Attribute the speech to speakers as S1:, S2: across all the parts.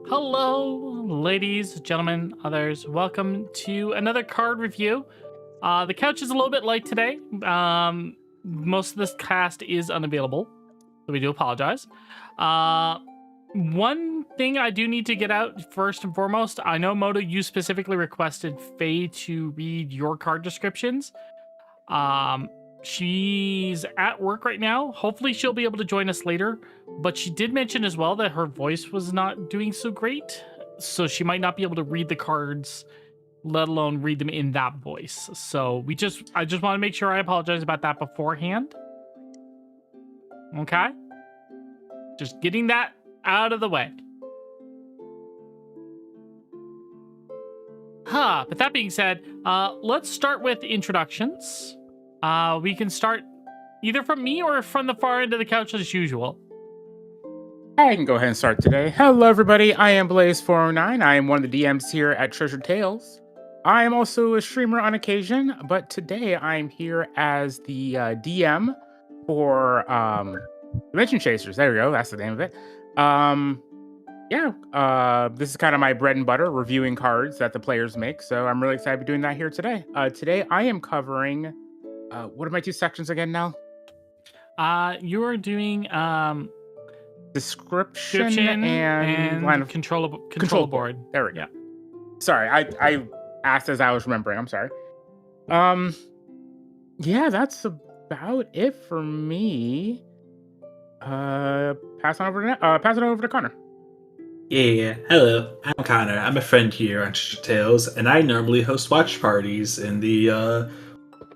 S1: Hello, ladies, gentlemen, others. Welcome to another card review. The couch is a little bit light today. Most of this cast is unavailable, so we do apologize. One thing I do need to get out first and foremost, I know Moto, you specifically requested Faye to read your card descriptions. She's at work right now. Hopefully she'll be able to join us later, but she did mention as well that her voice was not doing so great, so she might not be able to read the cards, let alone read them in that voice. So I just want to make sure I apologize about that beforehand. Okay? Just getting that out of the way. But that being said, let's start with introductions. We can start either from me or from the far end of the couch as usual.
S2: I can go ahead and start today. Hello, everybody. I am Blaze409. I am one of the DMs here at Treasure Tales. I am also a streamer on occasion, but today I'm here as the DM for Dimension Chasers. There we go. That's the name of it. This is kind of my bread and butter, reviewing cards that the players make. So I'm really excited to be doing that here today. Today I am covering, what are my two sections again now?
S1: You are doing
S2: description and line of
S1: control board.
S2: There we go. Sorry, I asked as I was remembering. I'm sorry. That's about it for me. Pass it over to Connor.
S3: Yeah. Hello, I'm Connor. I'm a friend here on Treasure Tales, and I normally host watch parties in the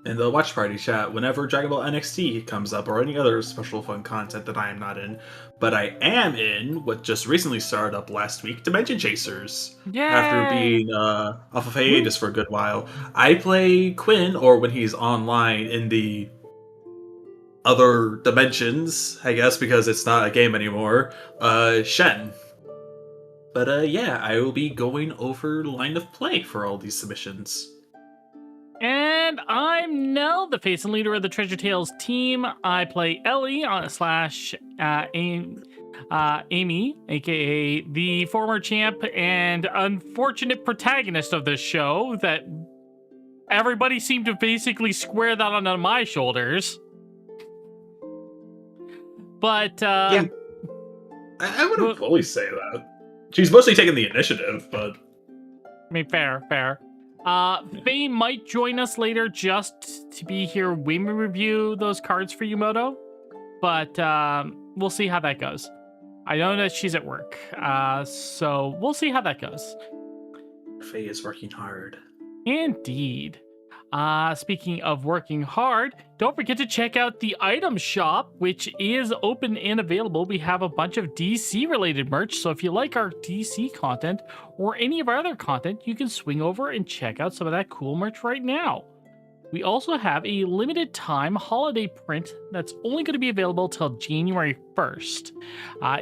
S3: watch party chat whenever Dragon Ball NXT comes up or any other special fun content that I am not in. But I am in what just recently started up last week, Dimension Chasers.
S1: Yay!
S3: After being off of hiatus for a good while. I play Quinn, or when he's online in the other dimensions, I guess, because it's not a game anymore, Shen. But I will be going over line of play for all these submissions.
S1: And I'm Nell, the face and leader of the Treasure Tales team. I play Ellie slash Amy, aka the former champ and unfortunate protagonist of this show that everybody seemed to basically square that onto my shoulders. But
S3: I wouldn't fully say that. She's mostly taking the initiative, but
S1: I mean, fair. Faye might join us later just to be here when we review those cards for you, Moto. But we'll see how that goes. I know that she's at work, so we'll see how that goes.
S3: Faye is working hard.
S1: Indeed. Speaking of working hard, don't forget to check out the item shop, which is open and available. We have a bunch of DC related merch, so if you like our DC content or any of our other content, you can swing over and check out some of that cool merch right now. We also have a limited time holiday print that's only going to be available till January 1st.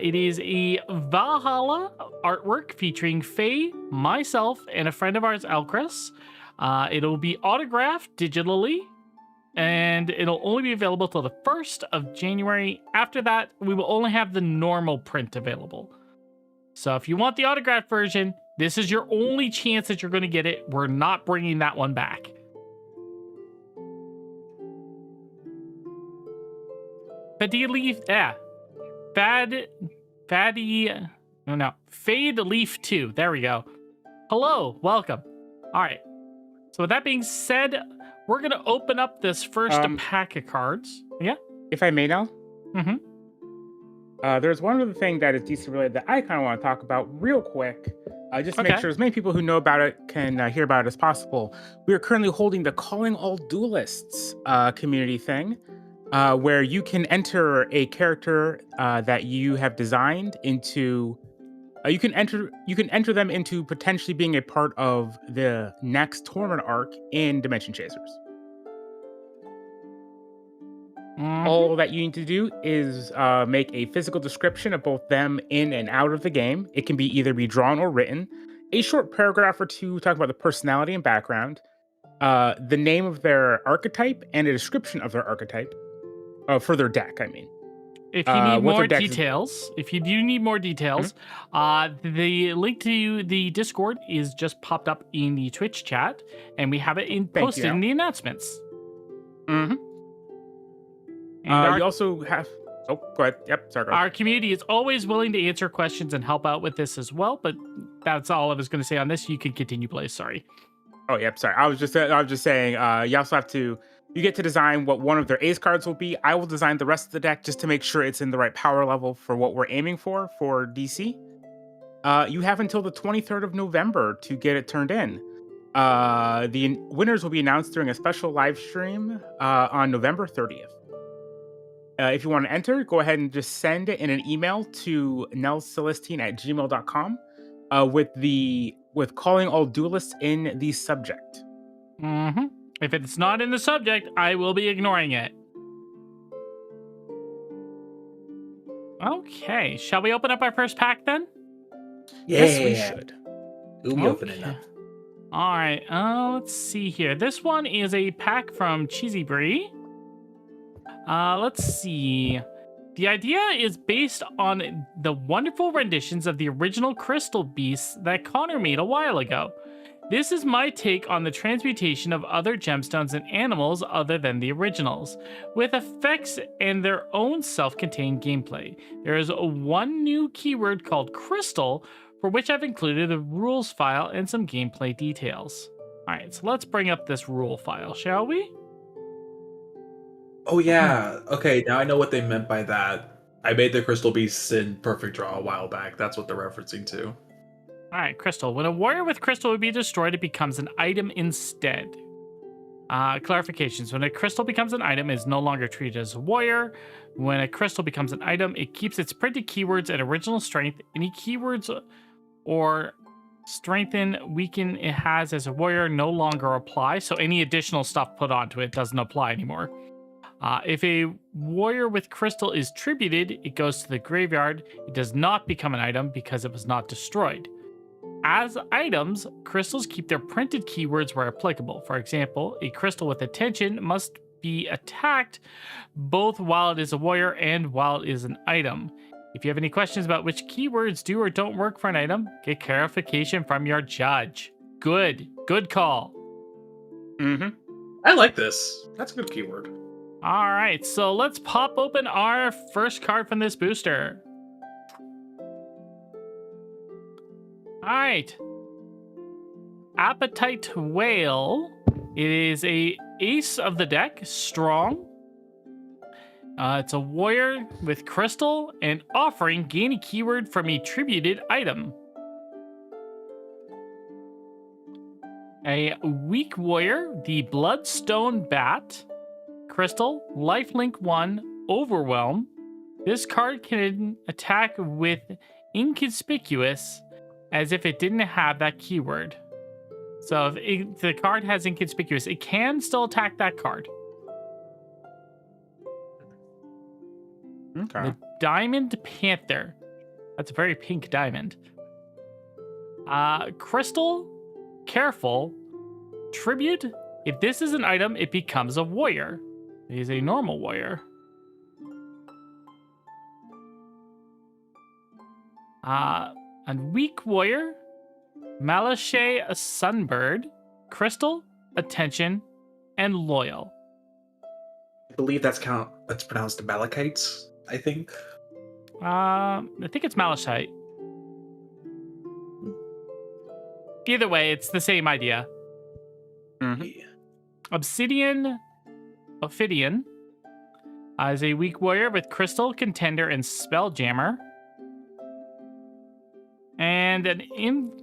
S1: It is a Valhalla artwork featuring Faye, myself, and a friend of ours, Elchris. It'll be autographed digitally, and it'll only be available till the 1st of January. After that, we will only have the normal print available. So if you want the autographed version, this is your only chance that you're going to get it. We're not bringing that one back. Fade Leaf 2. There we go. Hello, welcome. All right. So with that being said, we're going to open up this first pack of cards. Yeah?
S2: If I may now?
S1: Mm-hmm.
S2: There's one other thing that is DC related that I kind of want to talk about real quick. Just to make sure as many people who know about it can hear about it as possible. We are currently holding the Calling All Duelists community thing, where you can enter a character that you have designed into... You can enter them into potentially being a part of the next tournament arc in Dimension Chasers.
S1: Mm-hmm.
S2: All that you need to do is make a physical description of both them in and out of the game. It can either be drawn or written. A short paragraph or two talking about the personality and background, the name of their archetype, and a description of their archetype for their deck. I mean.
S1: If you need
S2: What's
S1: more
S2: our deck?
S1: details, if you do need more details, the link to the Discord is just popped up in the Twitch chat, and we have it posted in the announcements.
S2: Mm-hmm.
S1: And
S2: you also have. Oh, go ahead. Yep. Sorry.
S1: Our community is always willing to answer questions and help out with this as well. But that's all I was going to say on this. You can continue, Blaze. Sorry.
S2: Oh, yep. Sorry. I was just saying. You also have to. You get to design what one of their ace cards will be. I will design the rest of the deck just to make sure it's in the right power level for what we're aiming for DC. You have until the 23rd of November to get it turned in. The winners will be announced during a special live stream on November 30th. If you want to enter, go ahead and just send it in an email to nelscelestine@gmail.com with calling all duelists in the subject.
S1: Mm-hmm. If it's not in the subject, I will be ignoring it. Okay, shall we open up our first pack then?
S2: Yes, we should.
S3: Who we opening up?
S1: All right, let's see here. This one is a pack from Cheesy Brie. Let's see. The idea is based on the wonderful renditions of the original Crystal Beasts that Connor made a while ago. This is my take on the transmutation of other gemstones and animals other than the originals, with effects and their own self-contained gameplay. There is one new keyword called Crystal, for which I've included a rules file and some gameplay details. Alright, so let's bring up this rule file, shall we?
S3: Oh yeah. Okay, now I know what they meant by that. I made the Crystal Beasts in Perfect Draw a while back. That's what they're referencing to.
S1: Alright, Crystal. When a warrior with Crystal would be destroyed, it becomes an item instead. Clarifications. When a crystal becomes an item, it is no longer treated as a warrior. When a crystal becomes an item, it keeps its printed keywords at original strength. Any keywords or strengthen, weaken it has as a warrior no longer apply. So any additional stuff put onto it doesn't apply anymore. If a warrior with crystal is tributed, it goes to the graveyard. It does not become an item because it was not destroyed. As items, crystals keep their printed keywords where applicable. For example, a crystal with attention must be attacked both while it is a warrior and while it is an item. If you have any questions about which keywords do or don't work for an item, get clarification from your judge. Good call.
S2: Mm-hmm.
S3: I like this. That's a good keyword.
S1: All right, so let's pop open our first card from this booster. All right. Appetite Whale. It is a ace of the deck, strong. It's a warrior with crystal and offering. Gain a keyword from a tributed item. A weak warrior, the Bloodstone Bat. Crystal, lifelink 1, Overwhelm. This card can attack with Inconspicuous as if it didn't have that keyword. So if the card has Inconspicuous, it can still attack that card.
S2: Okay.
S1: The Diamond Panther. That's a very pink diamond. Crystal, careful. Tribute. If this is an item, it becomes a warrior. It is a normal warrior. A weak warrior, Malache Sunbird, Crystal, Attention, and Loyal.
S3: I believe that's pronounced Malachites, I think.
S1: I think it's Malachite. Either way, it's the same idea.
S2: Mm-hmm.
S1: Ophidian is a weak warrior with Crystal, Contender, and Spelljammer. And an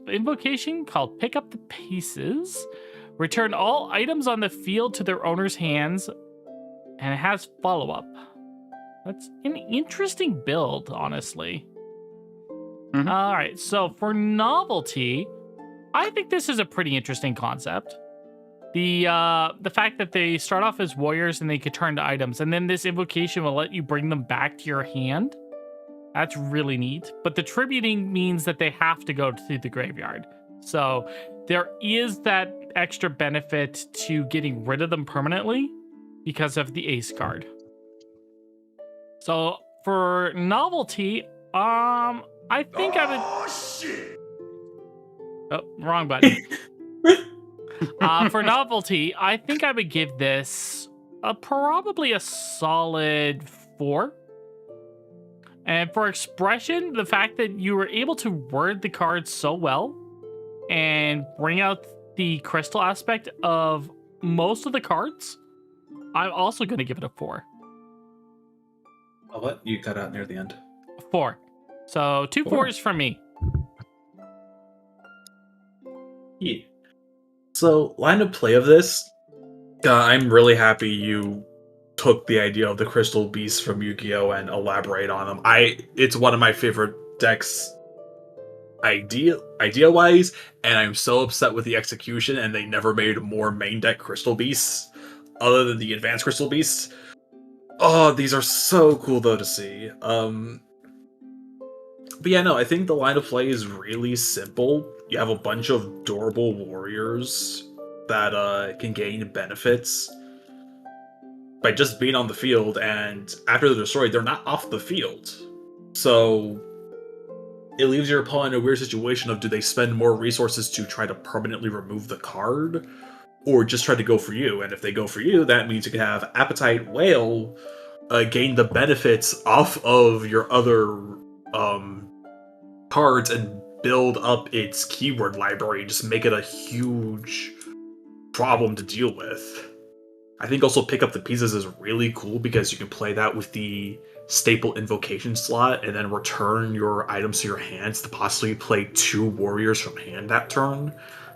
S1: invocation called Pick Up the Pieces. Return all items on the field to their owner's hands. And it has follow-up. That's an interesting build, honestly.
S2: Mm-hmm.
S1: All right, so for novelty, I think this is a pretty interesting concept. The fact that they start off as warriors and they could turn to items, and then this invocation will let you bring them back to your hand. That's really neat. But the tributing means that they have to go to the graveyard. So there is that extra benefit to getting rid of them permanently because of the ace card. So For novelty, I think I would. Oh shit! Oh, wrong button. For novelty, I think I would give this probably a solid 4. And for expression, the fact that you were able to word the cards so well and bring out the crystal aspect of most of the cards, I'm also going to give it a 4.
S3: What? You cut out near the end.
S1: 4. So 2 4s from me.
S3: Yeah. So, line of play of this, I'm really happy you took the idea of the Crystal Beasts from Yu-Gi-Oh! And elaborate on them. It's one of my favorite decks idea-wise, and I'm so upset with the execution, and they never made more main deck Crystal Beasts, other than the Advanced Crystal Beasts. Oh, these are so cool, though, to see. But yeah, no, I think the line of play is really simple. You have a bunch of durable warriors that can gain benefits by just being on the field, and after they're destroyed, they're not off the field. So it leaves your opponent in a weird situation of, do they spend more resources to try to permanently remove the card, or just try to go for you? And if they go for you, that means you can have Appetite Whale gain the benefits off of your other cards and build up its keyword library, just make it a huge problem to deal with. I think also Pick Up the Pieces is really cool because you can play that with the staple invocation slot and then return your items to your hands to possibly play 2 warriors from hand that turn.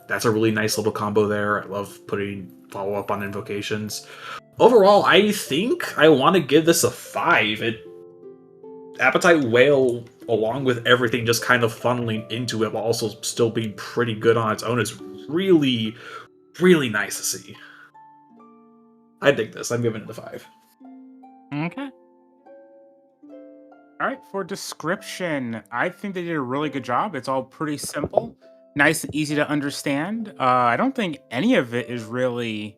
S3: That's a really nice little combo there. I love putting follow-up on invocations. Overall, I think I want to give this a 5. Appetite Whale, along with everything just kind of funneling into it while also still being pretty good on its own, is really, really nice to see. I dig this. I'm giving it a 5.
S1: Okay.
S2: All right, for description, I think they did a really good job. It's all pretty simple, nice and easy to understand. I don't think any of it is really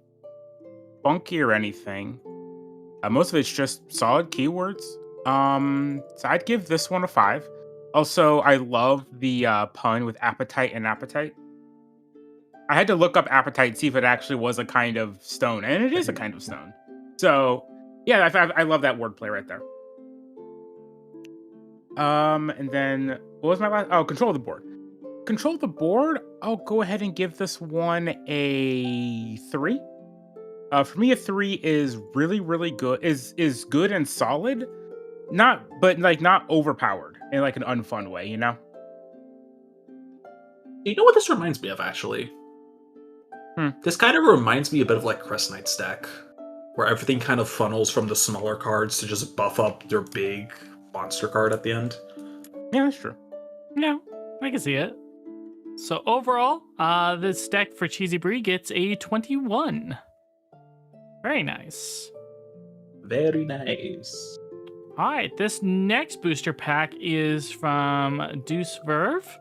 S2: funky or anything. Most of it's just solid keywords. So I'd give this one a 5. Also, I love the pun with appetite and appetite. I had to look up appetite, see if it actually was a kind of stone, and it is a kind of stone. So, yeah, I love that wordplay right there. And then, what was my last? Oh, Control the Board. Control the Board, I'll go ahead and give this one a 3. For me, a 3 is really, really good. Is good and solid, not overpowered in like an unfun way, you know?
S3: You know what this reminds me of, actually? This kind of reminds me a bit of like Crest Knight's deck, where everything kind of funnels from the smaller cards to just buff up their big monster card at the end.
S2: Yeah, that's true.
S1: Yeah, I can see it. So overall, this deck for Cheesy Brie gets a 21. Very nice.
S3: Very nice.
S1: All right, this next booster pack is from Deuce Verve.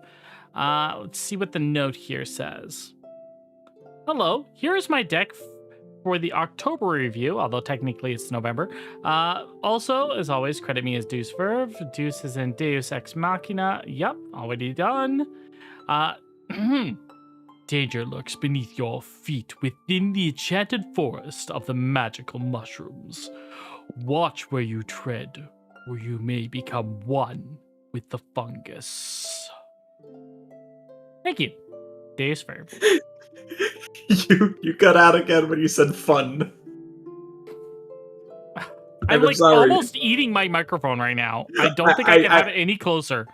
S1: Let's see what the note here says. Hello, here's my deck for the October review, although technically it's November. Also, as always, credit me as Deuce Verve. Deuce is in Deus Ex Machina. Yup, already done. Danger lurks beneath your feet within the enchanted forest of the magical mushrooms. Watch where you tread, or you may become one with the fungus. Thank you, Deus Verve.
S3: You cut out again when you said fun.
S1: I'm like almost eating my microphone right now. I don't think I can have it any closer.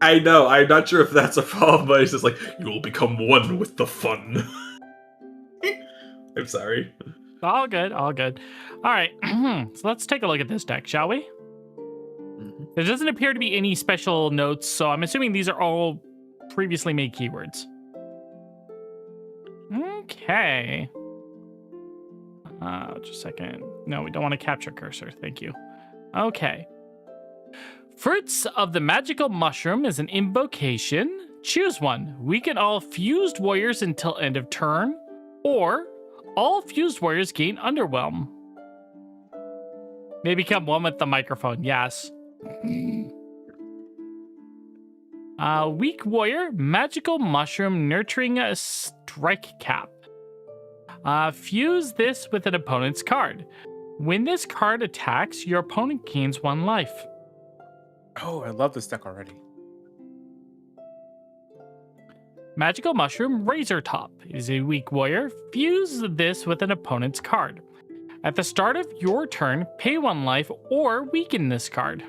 S3: I know. I'm not sure if that's a problem, but it's just like, you will become one with the fun. I'm sorry.
S1: All good, all good. All right, so let's take a look at this deck, shall we? There doesn't appear to be any special notes, so I'm assuming these are all previously made keywords. Okay. Just a second. No, we don't want to capture cursor. Thank you. Okay. Fruits of the Magical Mushroom is an invocation. Choose one. Weaken all fused warriors until end of turn, or all fused warriors gain Underwhelm. They become one with the microphone, yes. Weak Warrior, Magical Mushroom, Nurturing a Strike Cap. Fuse this with an opponent's card. When this card attacks, your opponent gains 1 life.
S2: Oh, I love this deck already.
S1: Magical Mushroom, Razor Top is a weak warrior. Fuse this with an opponent's card. At the start of your turn, pay 1 life or weaken this card.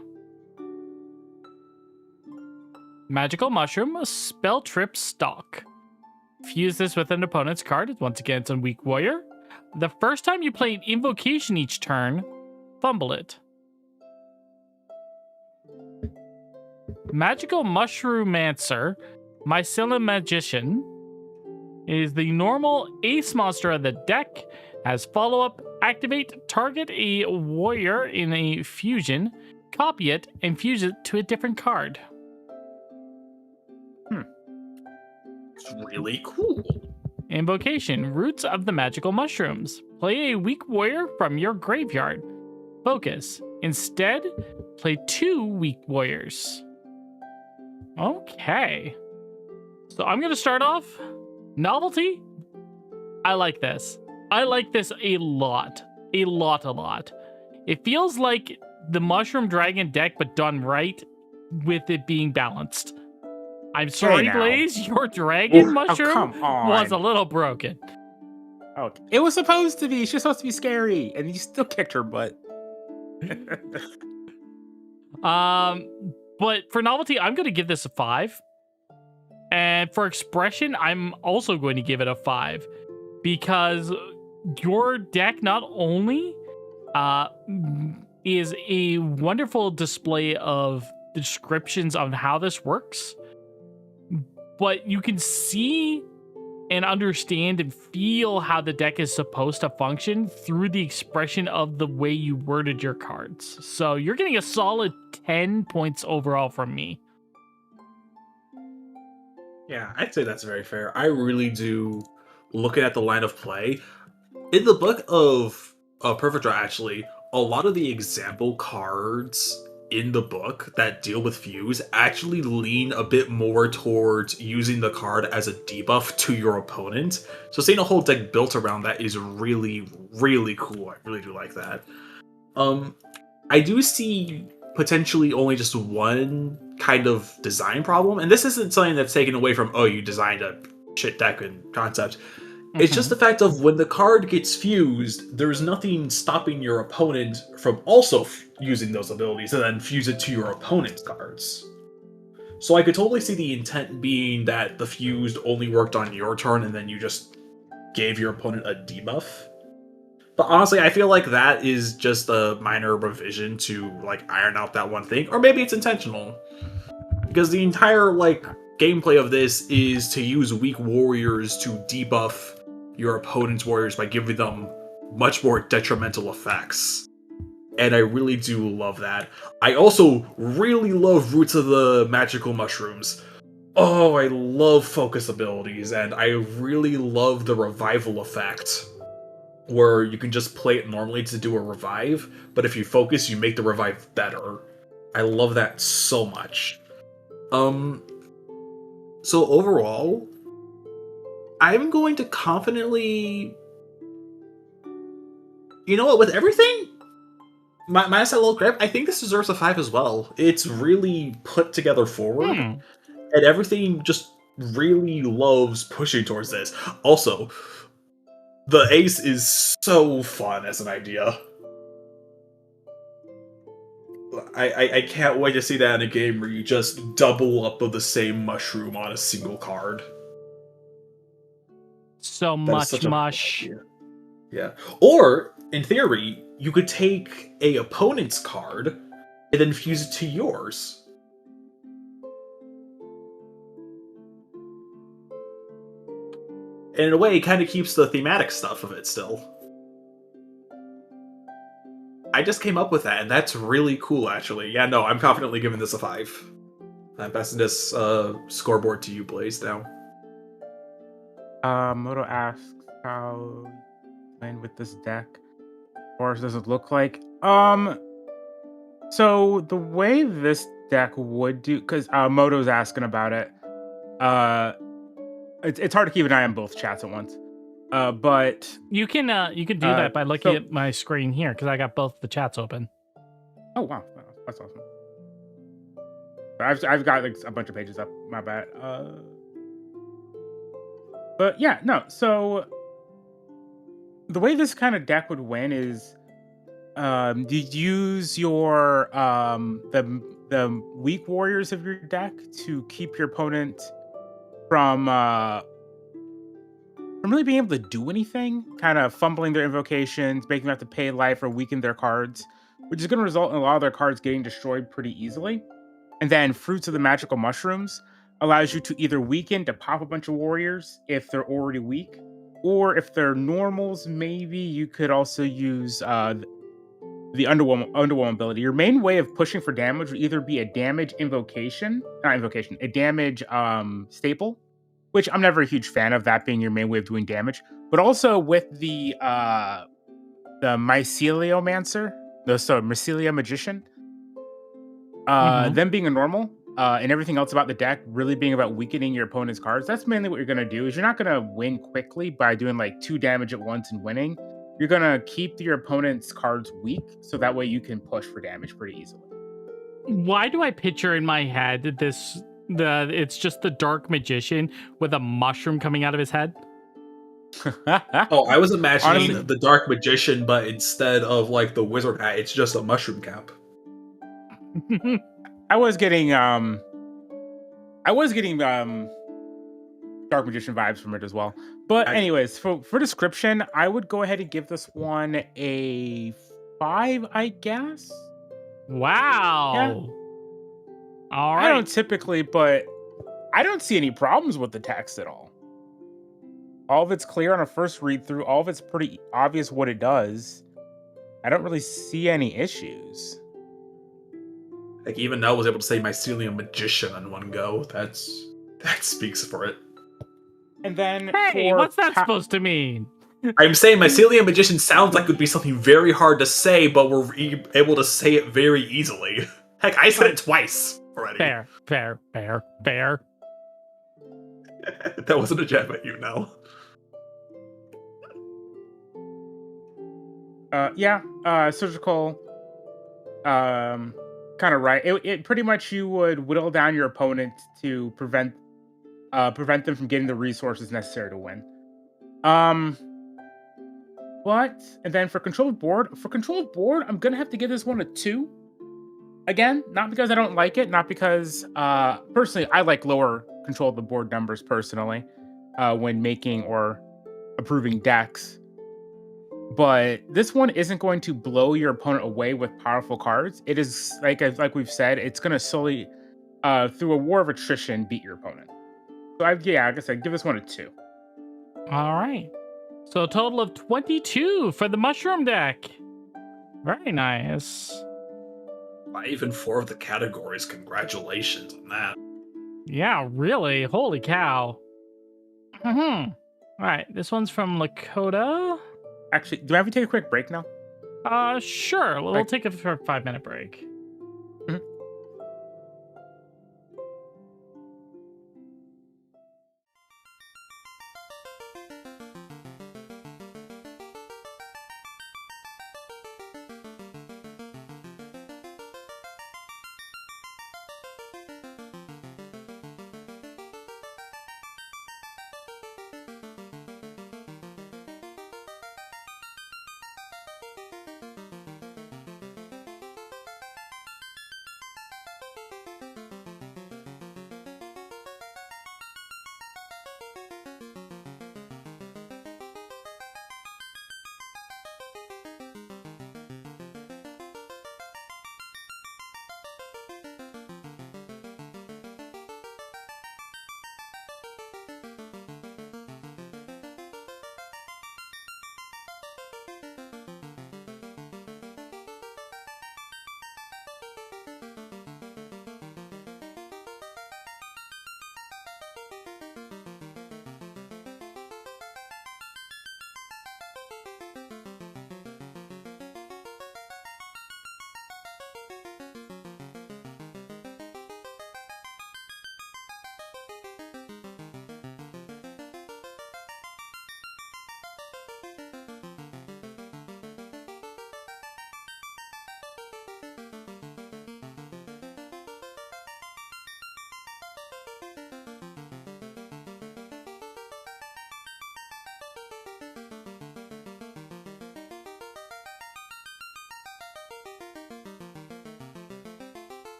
S1: Magical Mushroom, Spell Trip Stalk. Fuse this with an opponent's card. Once again, it's a weak warrior. The first time you play an invocation each turn, fumble it. Magical Mushroomancer, Mycelium Magician, is the normal ace monster of the deck. As follow-up, activate, target a warrior in a fusion, copy it, and fuse it to a different card.
S3: It's really cool.
S1: Invocation, Roots of the Magical Mushrooms. Play a weak warrior from your graveyard. Focus. Instead, play 2 weak warriors. Okay. So I'm going to start off. Novelty. I like this. I like this a lot. A lot. It feels like the Mushroom Dragon deck, but done right with it being balanced. I'm sorry, Blaze, your Dragon Mushroom was a little broken.
S2: Oh, it was supposed to be. She's supposed to be scary, and you still kicked her butt.
S1: But for novelty, I'm going to give this a 5. And for expression, I'm also going to give it a 5. Because your deck not only is a wonderful display of descriptions on how this works, but you can see and understand and feel how the deck is supposed to function through the expression of the way you worded your cards. So you're getting a solid 10 points overall from me.
S3: Yeah, I'd say that's very fair. I really do, looking at the line of play, in the book of Perfect Draw, actually, a lot of the example cards in the book that deal with Fuse actually lean a bit more towards using the card as a debuff to your opponent. So seeing a whole deck built around that is really, really cool. I really do like that. I do see potentially only just one kind of design problem, and this isn't something that's taken away from, oh, you designed a shit deck and concept. It's just the fact of when the card gets fused, there's nothing stopping your opponent from also using those abilities and then fuse it to your opponent's cards. So I could totally see the intent being that the fused only worked on your turn and then you just gave your opponent a debuff. But honestly, I feel like that is just a minor revision to like iron out that one thing, or maybe it's intentional. Because the entire like gameplay of this is to use weak warriors to debuff your opponent's warriors by giving them much more detrimental effects. And I really do love that. I also really love Roots of the Magical Mushrooms. Oh, I love focus abilities, and I really love the revival effect, where you can just play it normally to do a revive, but if you focus, you make the revive better. I love that so much. So overall, I'm going to confidently... You know what, with everything, minus that little grab, I think this deserves a 5 as well. It's really put together forward, and everything just really loves pushing towards this. Also, the ace is so fun as an idea. I can't wait to see that in a game where you just double up of the same mushroom on a single card.
S1: So much mush.
S3: Yeah. Or, in theory, you could take a opponent's card and then fuse it to yours. And in a way, it kind of keeps the thematic stuff of it still. I just came up with that, and that's really cool, actually. Yeah, no, I'm confidently giving this a 5. I'm passing this scoreboard to you, Blaze, now.
S2: Moto asks how you playing with this deck, or does it look like? So the way this deck would do, because Moto's asking about it. Uh, it's hard to keep an eye on both chats at once. But
S1: You can do that by looking
S2: so
S1: at my screen here because I got both the chats open.
S2: oh wow, that's awesome. I've got like a bunch of pages up. My bad. But yeah, no. So the way this kind of deck would win is you use your the weak warriors of your deck to keep your opponent from really being able to do anything, kind of fumbling their invocations, making them have to pay life or weaken their cards, which is going to result in a lot of their cards getting destroyed pretty easily. And then Fruits of the Magical Mushrooms allows you to either weaken to pop a bunch of warriors if they're already weak, or if they're normals, maybe you could also use the underwhelm ability. Your main way of pushing for damage would either be a damage invocation, not invocation, a damage staple, which I'm never a huge fan of that being your main way of doing damage. But also with the Myceliomancer, Mycelia Magician, them being a normal, and everything else about the deck really being about weakening your opponent's cards. That's mainly what you're gonna do. Is you're not gonna win quickly by doing like 2 damage at once and winning. You're gonna keep your opponent's cards weak, so that way you can push for damage pretty easily.
S1: Why do I picture in my head it's just the Dark Magician with a mushroom coming out of his head?
S3: Oh, I was imagining
S2: Honestly-
S3: the Dark Magician, but instead of like the wizard hat, it's just a mushroom cap.
S2: I was getting Dark Magician vibes from it as well. But anyways, for description, I would go ahead and give this one a 5, I guess.
S1: Wow.
S2: Yeah.
S1: All
S2: I
S1: right.
S2: don't typically, but I don't see any problems with the text at all. All of it's clear on a first read through. All of it's pretty obvious what it does. I don't really see any issues.
S3: Like even Nell was able to say Mycelium Magician in one go. That speaks for it.
S2: And then
S1: Hey, what's that supposed to mean?
S3: I'm saying Mycelium Magician sounds like it would be something very hard to say, but we're able to say it very easily. Heck, I said it twice already.
S1: Fair.
S3: That wasn't a jab at you, Nell.
S2: Surgical, kind of right. It pretty much you would whittle down your opponent to prevent them from getting the resources necessary to win. And then for control of board, I'm gonna have to give this one a 2. Again, not because I don't like it, not because personally I like lower control of the board numbers personally when making or approving decks. But this one isn't going to blow your opponent away with powerful cards. It is like we've said, it's going to solely through a war of attrition beat your opponent. So like I said, give this one a 2.
S1: All right. So a total of 22 for the mushroom deck. Very nice.
S3: 5 and 4 of the categories. Congratulations on that.
S1: Yeah, really. Holy cow. All right. This one's from Lakota.
S2: Actually, do I have to take a quick break now?
S1: Sure. We'll take a 5-minute break.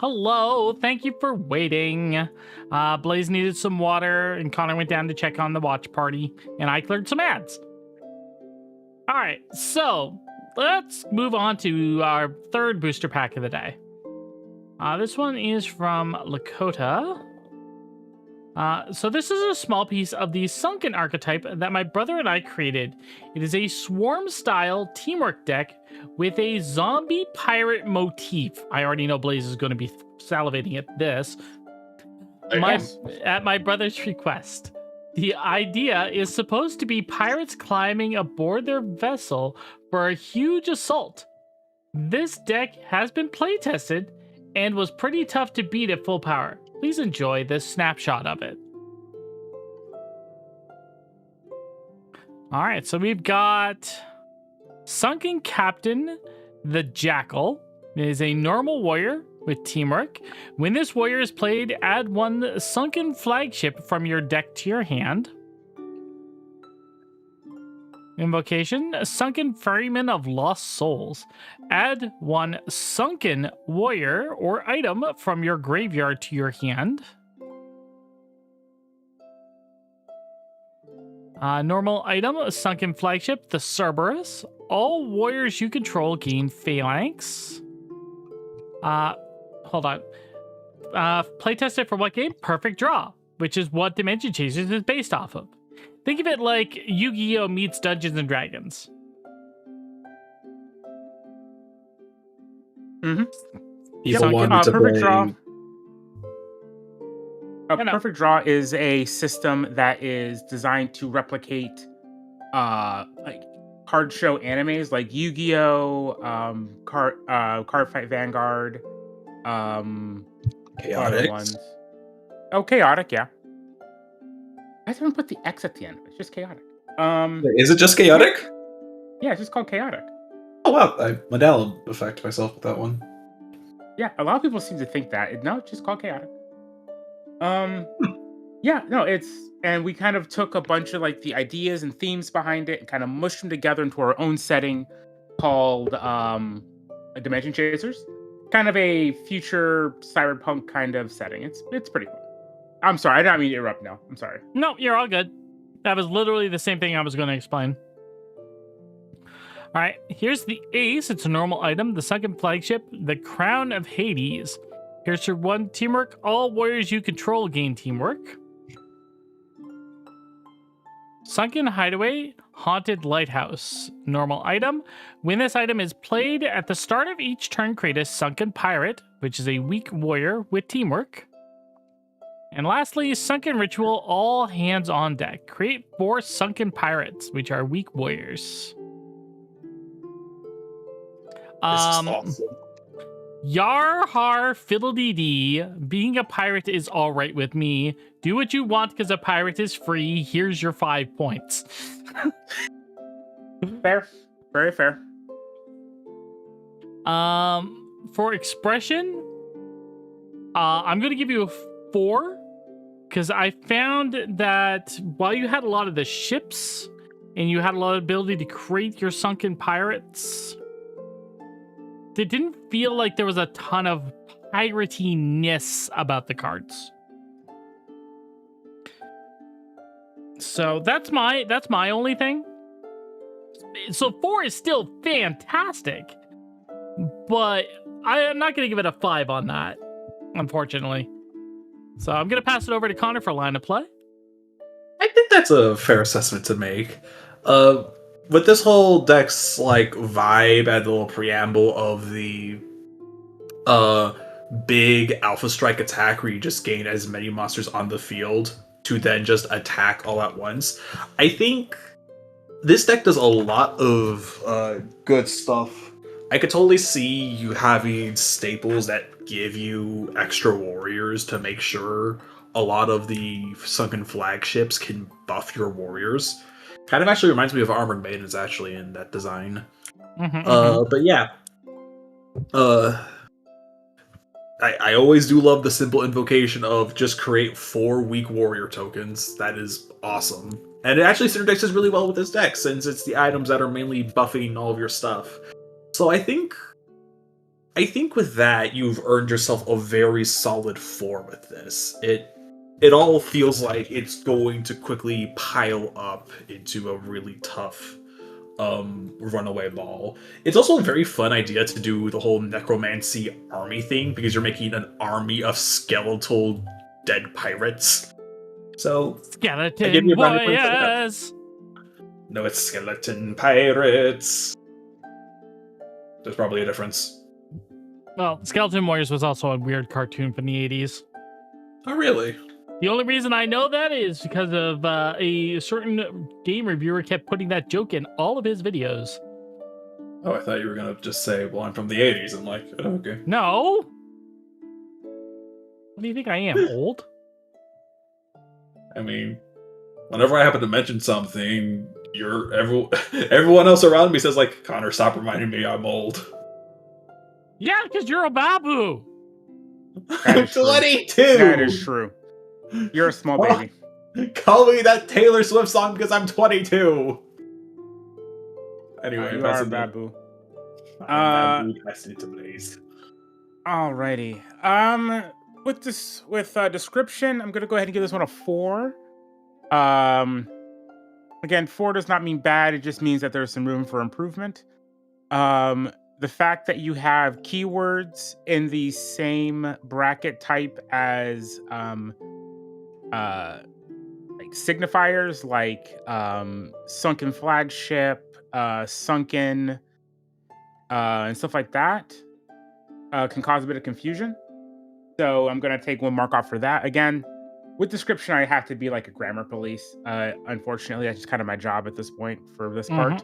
S1: Hello, thank you for waiting. Blaze needed some water, and Connor went down to check on the watch party, and I cleared some ads. All right, so let's move on to our third booster pack of the day. This one is from Lakota. So this is a small piece of the Sunken archetype that my brother and I created. It is a swarm-style teamwork deck with a zombie pirate motif. I already know Blaze is going to be salivating at this. At my brother's request. The idea is supposed to be pirates climbing aboard their vessel for a huge assault. This deck has been play-tested and was pretty tough to beat at full power. Please enjoy this snapshot of it. All right, so we've got Sunken Captain, the Jackal. It is a normal warrior with teamwork. When this warrior is played, add one Sunken Flagship from your deck to your hand. Invocation, Sunken Ferryman of Lost Souls. Add one Sunken Warrior or item from your graveyard to your hand. Normal item, Sunken Flagship, the Cerberus. All warriors you control gain Phalanx. Hold on. Playtest it for what game? Perfect Draw, which is what Dimension Chasers is based off of. Think of it like Yu-Gi-Oh! Meets Dungeons and Dragons.
S2: Mm-hmm.
S3: Perfect
S2: Draw. Perfect Draw is a system that is designed to replicate like card show animes like Yu-Gi-Oh, Card Fight Vanguard,
S3: Chaotic.
S2: Oh, Chaotic, yeah. I haven't put the X at the end. It's just Chaotic.
S3: Is it just Chaotic?
S2: Yeah, it's just called Chaotic.
S3: Oh wow, I Mandela effect myself with that one.
S2: Yeah, a lot of people seem to think that. No, it's just called Chaotic. Yeah, no, and we kind of took a bunch of like the ideas and themes behind it and kind of mushed them together into our own setting called Dimension Chasers. Kind of a future cyberpunk kind of setting. It's pretty cool. I'm sorry, I didn't mean to interrupt now. I'm sorry.
S1: No, you're all good. That was literally the same thing I was going to explain. All right, here's the Ace. It's a normal item. The Sunken Flagship, the Crown of Hades. Here's your one teamwork. All warriors you control gain teamwork. Sunken Hideaway, Haunted Lighthouse. Normal item. When this item is played at the start of each turn, create a Sunken Pirate, which is a weak warrior with teamwork. And lastly, Sunken Ritual, all hands on deck. Create 4 Sunken Pirates, which are weak warriors.
S3: This is awesome.
S1: Yar har fiddle-dee-dee. Being a pirate is all right with me. Do what you want because a pirate is free. Here's your 5 points.
S2: Fair. Very fair.
S1: For expression, I'm going to give you a 4 because I found that while you had a lot of the ships and you had a lot of ability to create your sunken pirates, it didn't feel like there was a ton of piratiness about the cards. So that's my only thing. So 4 is still fantastic, but I am not going to give it a 5 on that, unfortunately. So I'm going to pass it over to Connor for line of play.
S3: I think that's a fair assessment to make. With this whole deck's like vibe and the little preamble of the big Alpha Strike attack where you just gain as many monsters on the field to then just attack all at once, I think this deck does a lot of good stuff. I could totally see you having staples that give you extra warriors to make sure a lot of the sunken flagships can buff your warriors. Kind of actually reminds me of Armored Maidens actually in that design. But yeah. I always do love the simple invocation of just create 4 weak warrior tokens. That is awesome. And it actually synergizes really well with this deck since it's the items that are mainly buffing all of your stuff. So I think I think with that, you've earned yourself a very solid 4 with this. It all feels like it's going to quickly pile up into a really tough runaway ball. It's also a very fun idea to do the whole necromancy army thing because you're making an army of skeletal dead pirates. So I give
S1: Skeleton
S3: you brownie points for that.
S1: warriors.
S3: No, it's skeleton pirates. There's probably a difference.
S1: Well, Skeleton Warriors was also a weird cartoon from the 80s.
S3: Oh, really?
S1: The only reason I know that is because of a certain game reviewer kept putting that joke in all of his videos.
S3: Oh, I thought you were gonna just say, well, I'm from the 80s. I'm like, oh, okay.
S1: No. What do you think I am, old?
S3: I mean, whenever I happen to mention something, everyone else around me says, like, Connor, stop reminding me I'm old.
S1: Yeah, because you're a babu.
S3: I'm 22!
S2: That is true. You're a small baby.
S3: Call me that Taylor Swift song because I'm 22! Anyway,
S2: You are a babu.
S3: Babu Destiny to Blaze.
S2: Alrighty. With description, I'm gonna go ahead and give this one a 4. Again, 4 does not mean bad. It just means that there's some room for improvement. The fact that you have keywords in the same bracket type as like signifiers, like sunken flagship, sunken, and stuff like that, can cause a bit of confusion. So I'm gonna take 1 mark off for that. Again, with description, I have to be like a grammar police. Unfortunately, that's just kind of my job at this point for this part.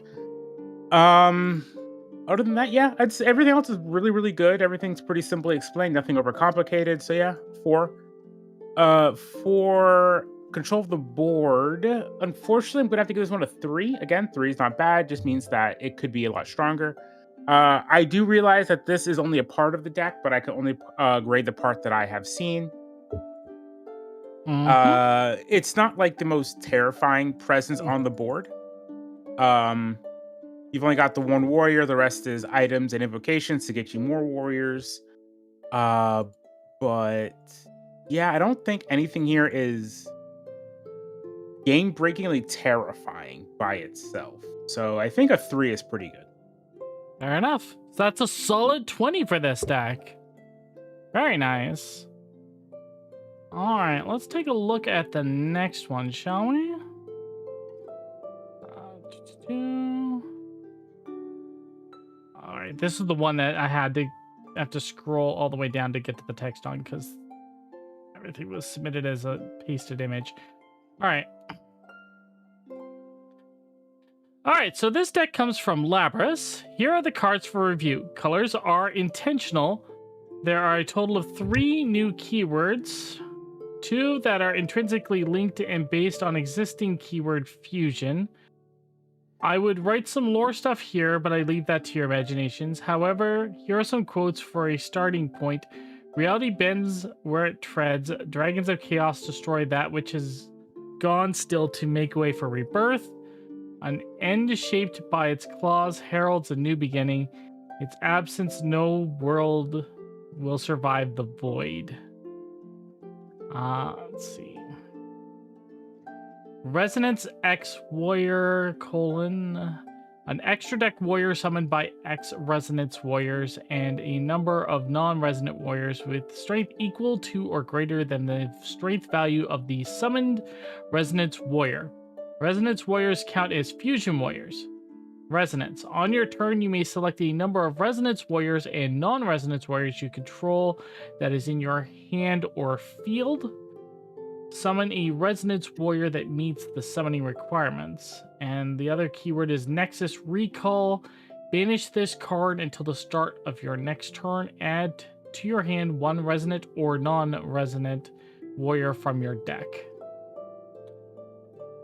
S2: Other than that, yeah, everything else is really, really good. Everything's pretty simply explained, nothing overcomplicated. So yeah, 4. For control of the board, unfortunately, I'm gonna have to give this one a 3. Again, 3 is not bad, just means that it could be a lot stronger. I do realize that this is only a part of the deck, but I can only grade the part that I have seen. It's not like the most terrifying presence on the board. You've only got the 1 warrior, the rest is items and invocations to get you more warriors. But yeah, I don't think anything here is game-breakingly terrifying by itself. So I think a 3 is pretty good.
S1: Fair enough. So that's a solid 20 for this deck. Very nice. All right, let's take a look at the next one, shall we? All right, this is the one that I have to scroll all the way down to get to the text on because everything was submitted as a pasted image. All right. All right, so this deck comes from Labras. Here are the cards for review. Colors are intentional. There are a total of 3 new keywords, 2 that are intrinsically linked and based on existing keyword fusion. I would write some lore stuff here, but I leave that to your imaginations. However, here are some quotes for a starting point. Reality bends where it treads. Dragons of Chaos destroy that which has gone still to make way for rebirth. An end shaped by its claws heralds a new beginning. Its absence, no world will survive the void. Let's see. Resonance X Warrior : an extra deck warrior summoned by X Resonance Warriors and a number of non-resonant warriors with strength equal to or greater than the strength value of the summoned Resonance Warrior. Resonance Warriors count as fusion warriors. Resonance. On your turn, you may select a number of Resonance Warriors and non-Resonance Warriors you control that is in your hand or field. Summon a Resonance Warrior that meets the summoning requirements. And the other keyword is Nexus Recall. Banish this card until the start of your next turn. Add to your hand 1 Resonant or non-Resonant Warrior from your deck.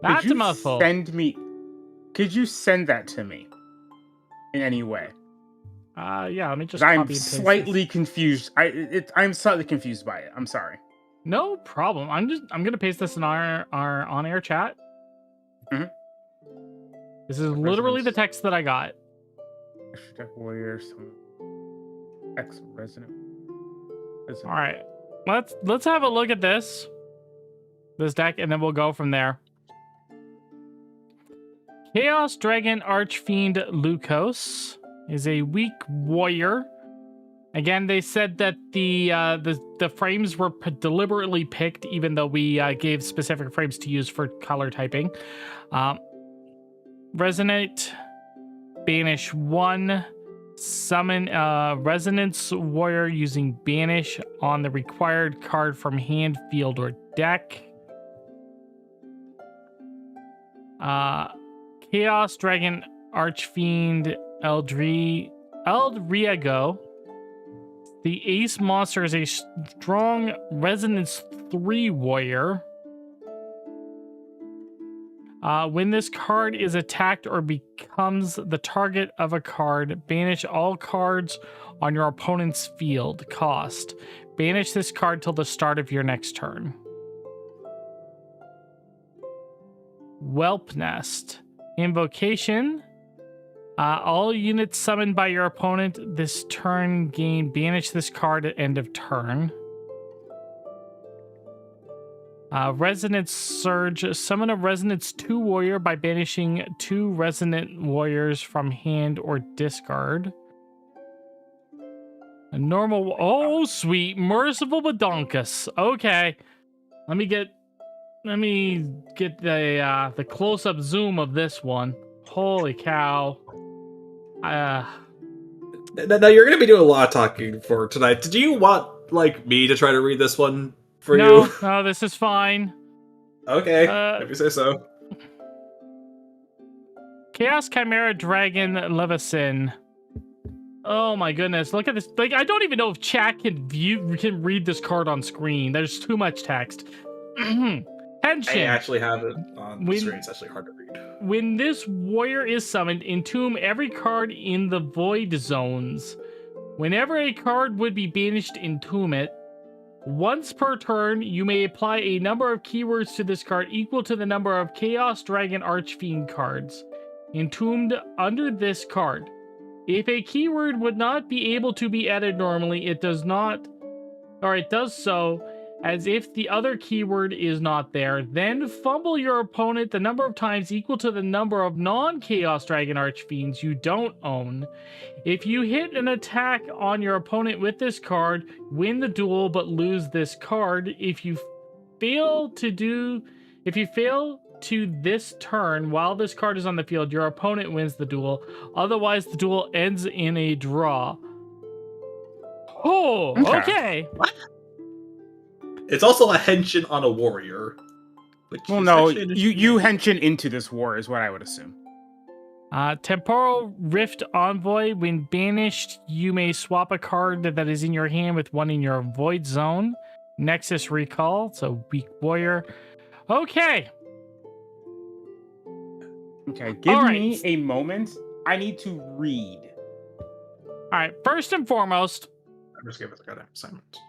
S1: That's a mouthful.
S2: Could you send that to me in any way?
S1: Yeah, let me just
S2: I'm
S1: copy and paste
S2: slightly confused. I'm slightly confused by it. I'm sorry.
S1: No problem. I'm gonna paste this in our on-air chat.
S2: Mm-hmm.
S1: This is literally the text that I got.
S2: Deck Warriors. X Resident.
S1: All right, let's have a look at this deck, and then we'll go from there. Chaos Dragon Archfiend Lukos is a weak warrior. Again, they said that the frames were deliberately picked, even though we gave specific frames to use for color typing. Resonate, banish 1, summon Resonance Warrior using banish on the required card from hand, field, or deck. Chaos Dragon Archfiend Eldriago. The ace monster is a strong Resonance 3 warrior. When this card is attacked or becomes the target of a card, banish all cards on your opponent's field. Cost. Banish this card till the start of your next turn. Whelp Nest. Invocation. All units summoned by your opponent this turn gain banish this card at end of turn. Resonance Surge. Summon a Resonance 2 warrior by banishing 2 Resonant warriors from hand or discard. A normal... Oh, sweet. Merciful Badonkus. Okay. Let me get the close-up zoom of this one. Holy cow.
S3: Now you're going to be doing a lot of talking for tonight. Did you want, like, me to try to read this one for you?
S1: No, this is fine.
S3: Okay, if you say so.
S1: Chaos Chimera Dragon Levisin. Oh my goodness, look at this. Like, I don't even know if chat can read this card on screen. There's too much text. Tension.
S3: I actually have it on the screen. It's actually hard to read.
S1: When this warrior is summoned, entomb every card in the void zones. Whenever a card would be banished, entomb it. Once per turn, you may apply a number of keywords to this card equal to the number of Chaos Dragon Archfiend cards entombed under this card. If a keyword would not be able to be added normally, it does so as if the other keyword is not there. Then fumble your opponent the number of times equal to the number of non-Chaos Dragon Archfiends you don't own. If you hit an attack on your opponent with this card, win the duel but lose this card. If you fail to this turn while this card is on the field, your opponent wins the duel. Otherwise, the duel ends in a draw. Oh, okay.
S3: What? It's also a henshin on a warrior.
S2: Well, no, you henshin into this war is what I would assume.
S1: Temporal Rift Envoy. When banished, you may swap a card that is in your hand with one in your void zone. Nexus Recall. So weak warrior. Okay.
S2: Okay, give me a moment. I need to read.
S1: All right, first and foremost.
S3: I'm just giving it a goddamn assignment.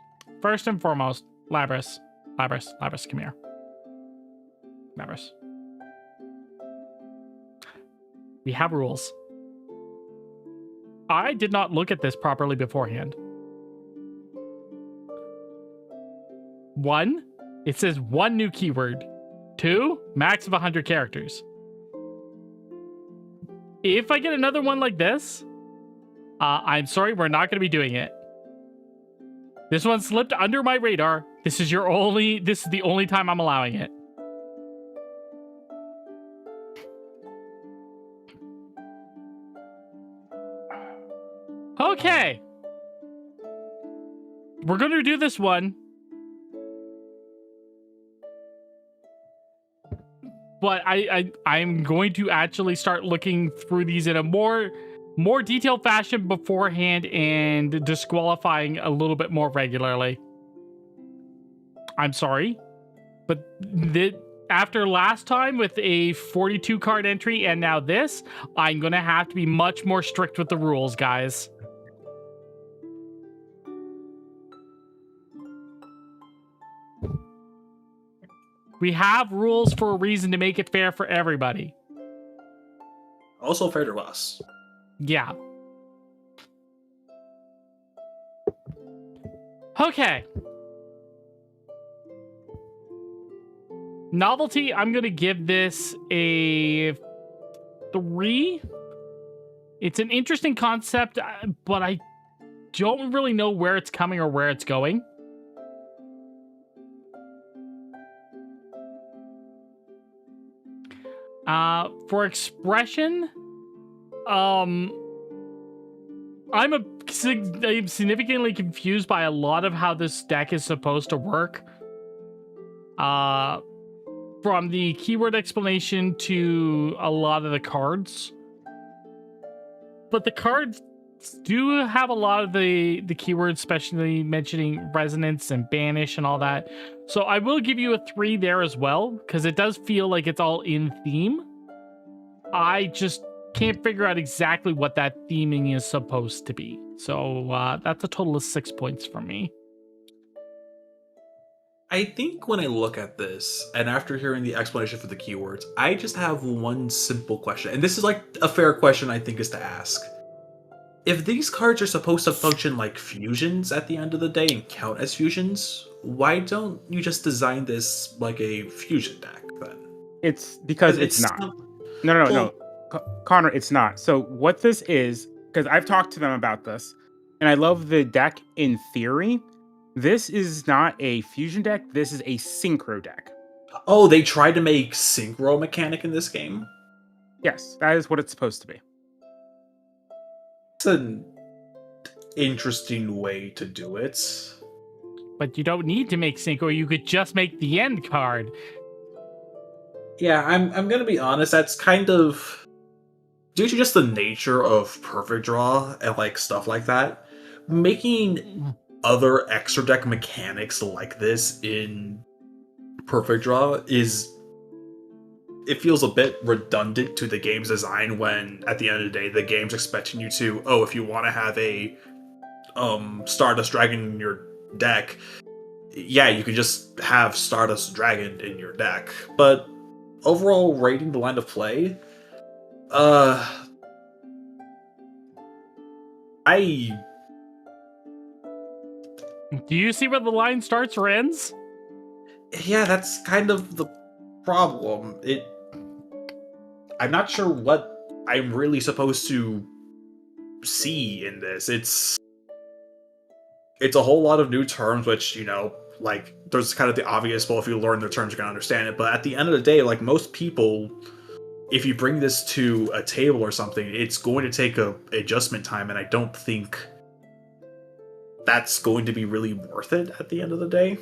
S1: First and foremost, Labris, come here. Labris. We have rules. I did not look at this properly beforehand. 1, it says 1 new keyword. 2, max of 100 characters. If I get another one like this, I'm sorry, we're not going to be doing it. This one slipped under my radar. This is the only time I'm allowing it. Okay. We're going to do this one. But I'm going to actually start looking through these in a more detailed fashion beforehand and disqualifying a little bit more regularly. I'm sorry, but after last time with a 42 card entry and now this, I'm going to have to be much more strict with the rules, guys. We have rules for a reason to make it fair for everybody.
S3: Also fair to us.
S1: Yeah. Okay. Novelty, I'm going to give this a 3. It's an interesting concept, but I don't really know where it's coming or where it's going. For expression, I'm significantly confused by a lot of how this deck is supposed to work. From the keyword explanation to a lot of the cards. But the cards do have a lot of the keywords, especially mentioning resonance and banish and all that. So I will give you a 3 there as well, because it does feel like it's all in theme. I just can't figure out exactly what that theming is supposed to be. So that's a total of 6 points from me.
S3: I think when I look at this, and after hearing the explanation for the keywords, I just have one simple question. And this is like a fair question I think is to ask. If these cards are supposed to function like fusions at the end of the day and count as fusions, why don't you just design this like a fusion deck then?
S2: It's because it's not. No. Connor, it's not. So what this is, because I've talked to them about this, and I love the deck in theory. This is not a fusion deck. This is a synchro deck.
S3: Oh, they tried to make synchro mechanic in this game?
S2: Yes, that is what it's supposed to be.
S3: It's an interesting way to do it.
S1: But you don't need to make synchro. You could just make the end card.
S3: Yeah, I'm gonna be honest. That's kind of due to just the nature of Perfect Draw and like stuff like that. Making other extra deck mechanics like this in Perfect Draw it feels a bit redundant to the game's design when at the end of the day the game's expecting you to, if you want to have a Stardust Dragon in your deck, yeah, you can just have Stardust Dragon in your deck. But overall rating the line of play,
S1: Do you see where the line starts or ends?
S3: Yeah, that's kind of the problem. I'm not sure what I'm really supposed to see in this. It's a whole lot of new terms, which, like, there's kind of the obvious, well, if you learn the terms, you're gonna understand it. But at the end of the day, like, most people, if you bring this to a table or something, it's going to take a adjustment time, and I don't think that's going to be really worth it at the end of the day.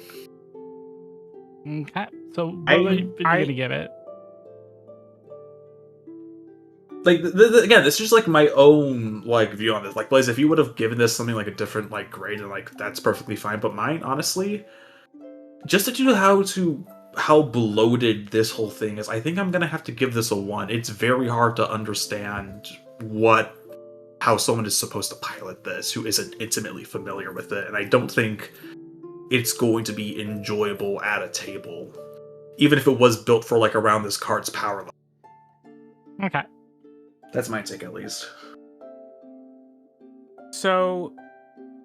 S1: Okay, so what are you gonna give it?
S3: Like, again, this is just like my own like view on this. Like, Blaze, if you would have given this something like a different like grade, and like that's perfectly fine. But mine, honestly, just to do how bloated this whole thing is, I think I'm gonna have to give this a 1. It's very hard to understand how someone is supposed to pilot this who isn't intimately familiar with it, and I don't think it's going to be enjoyable at a table, even if it was built for like around this card's power level.
S1: Okay.
S3: That's my take, at least.
S2: So,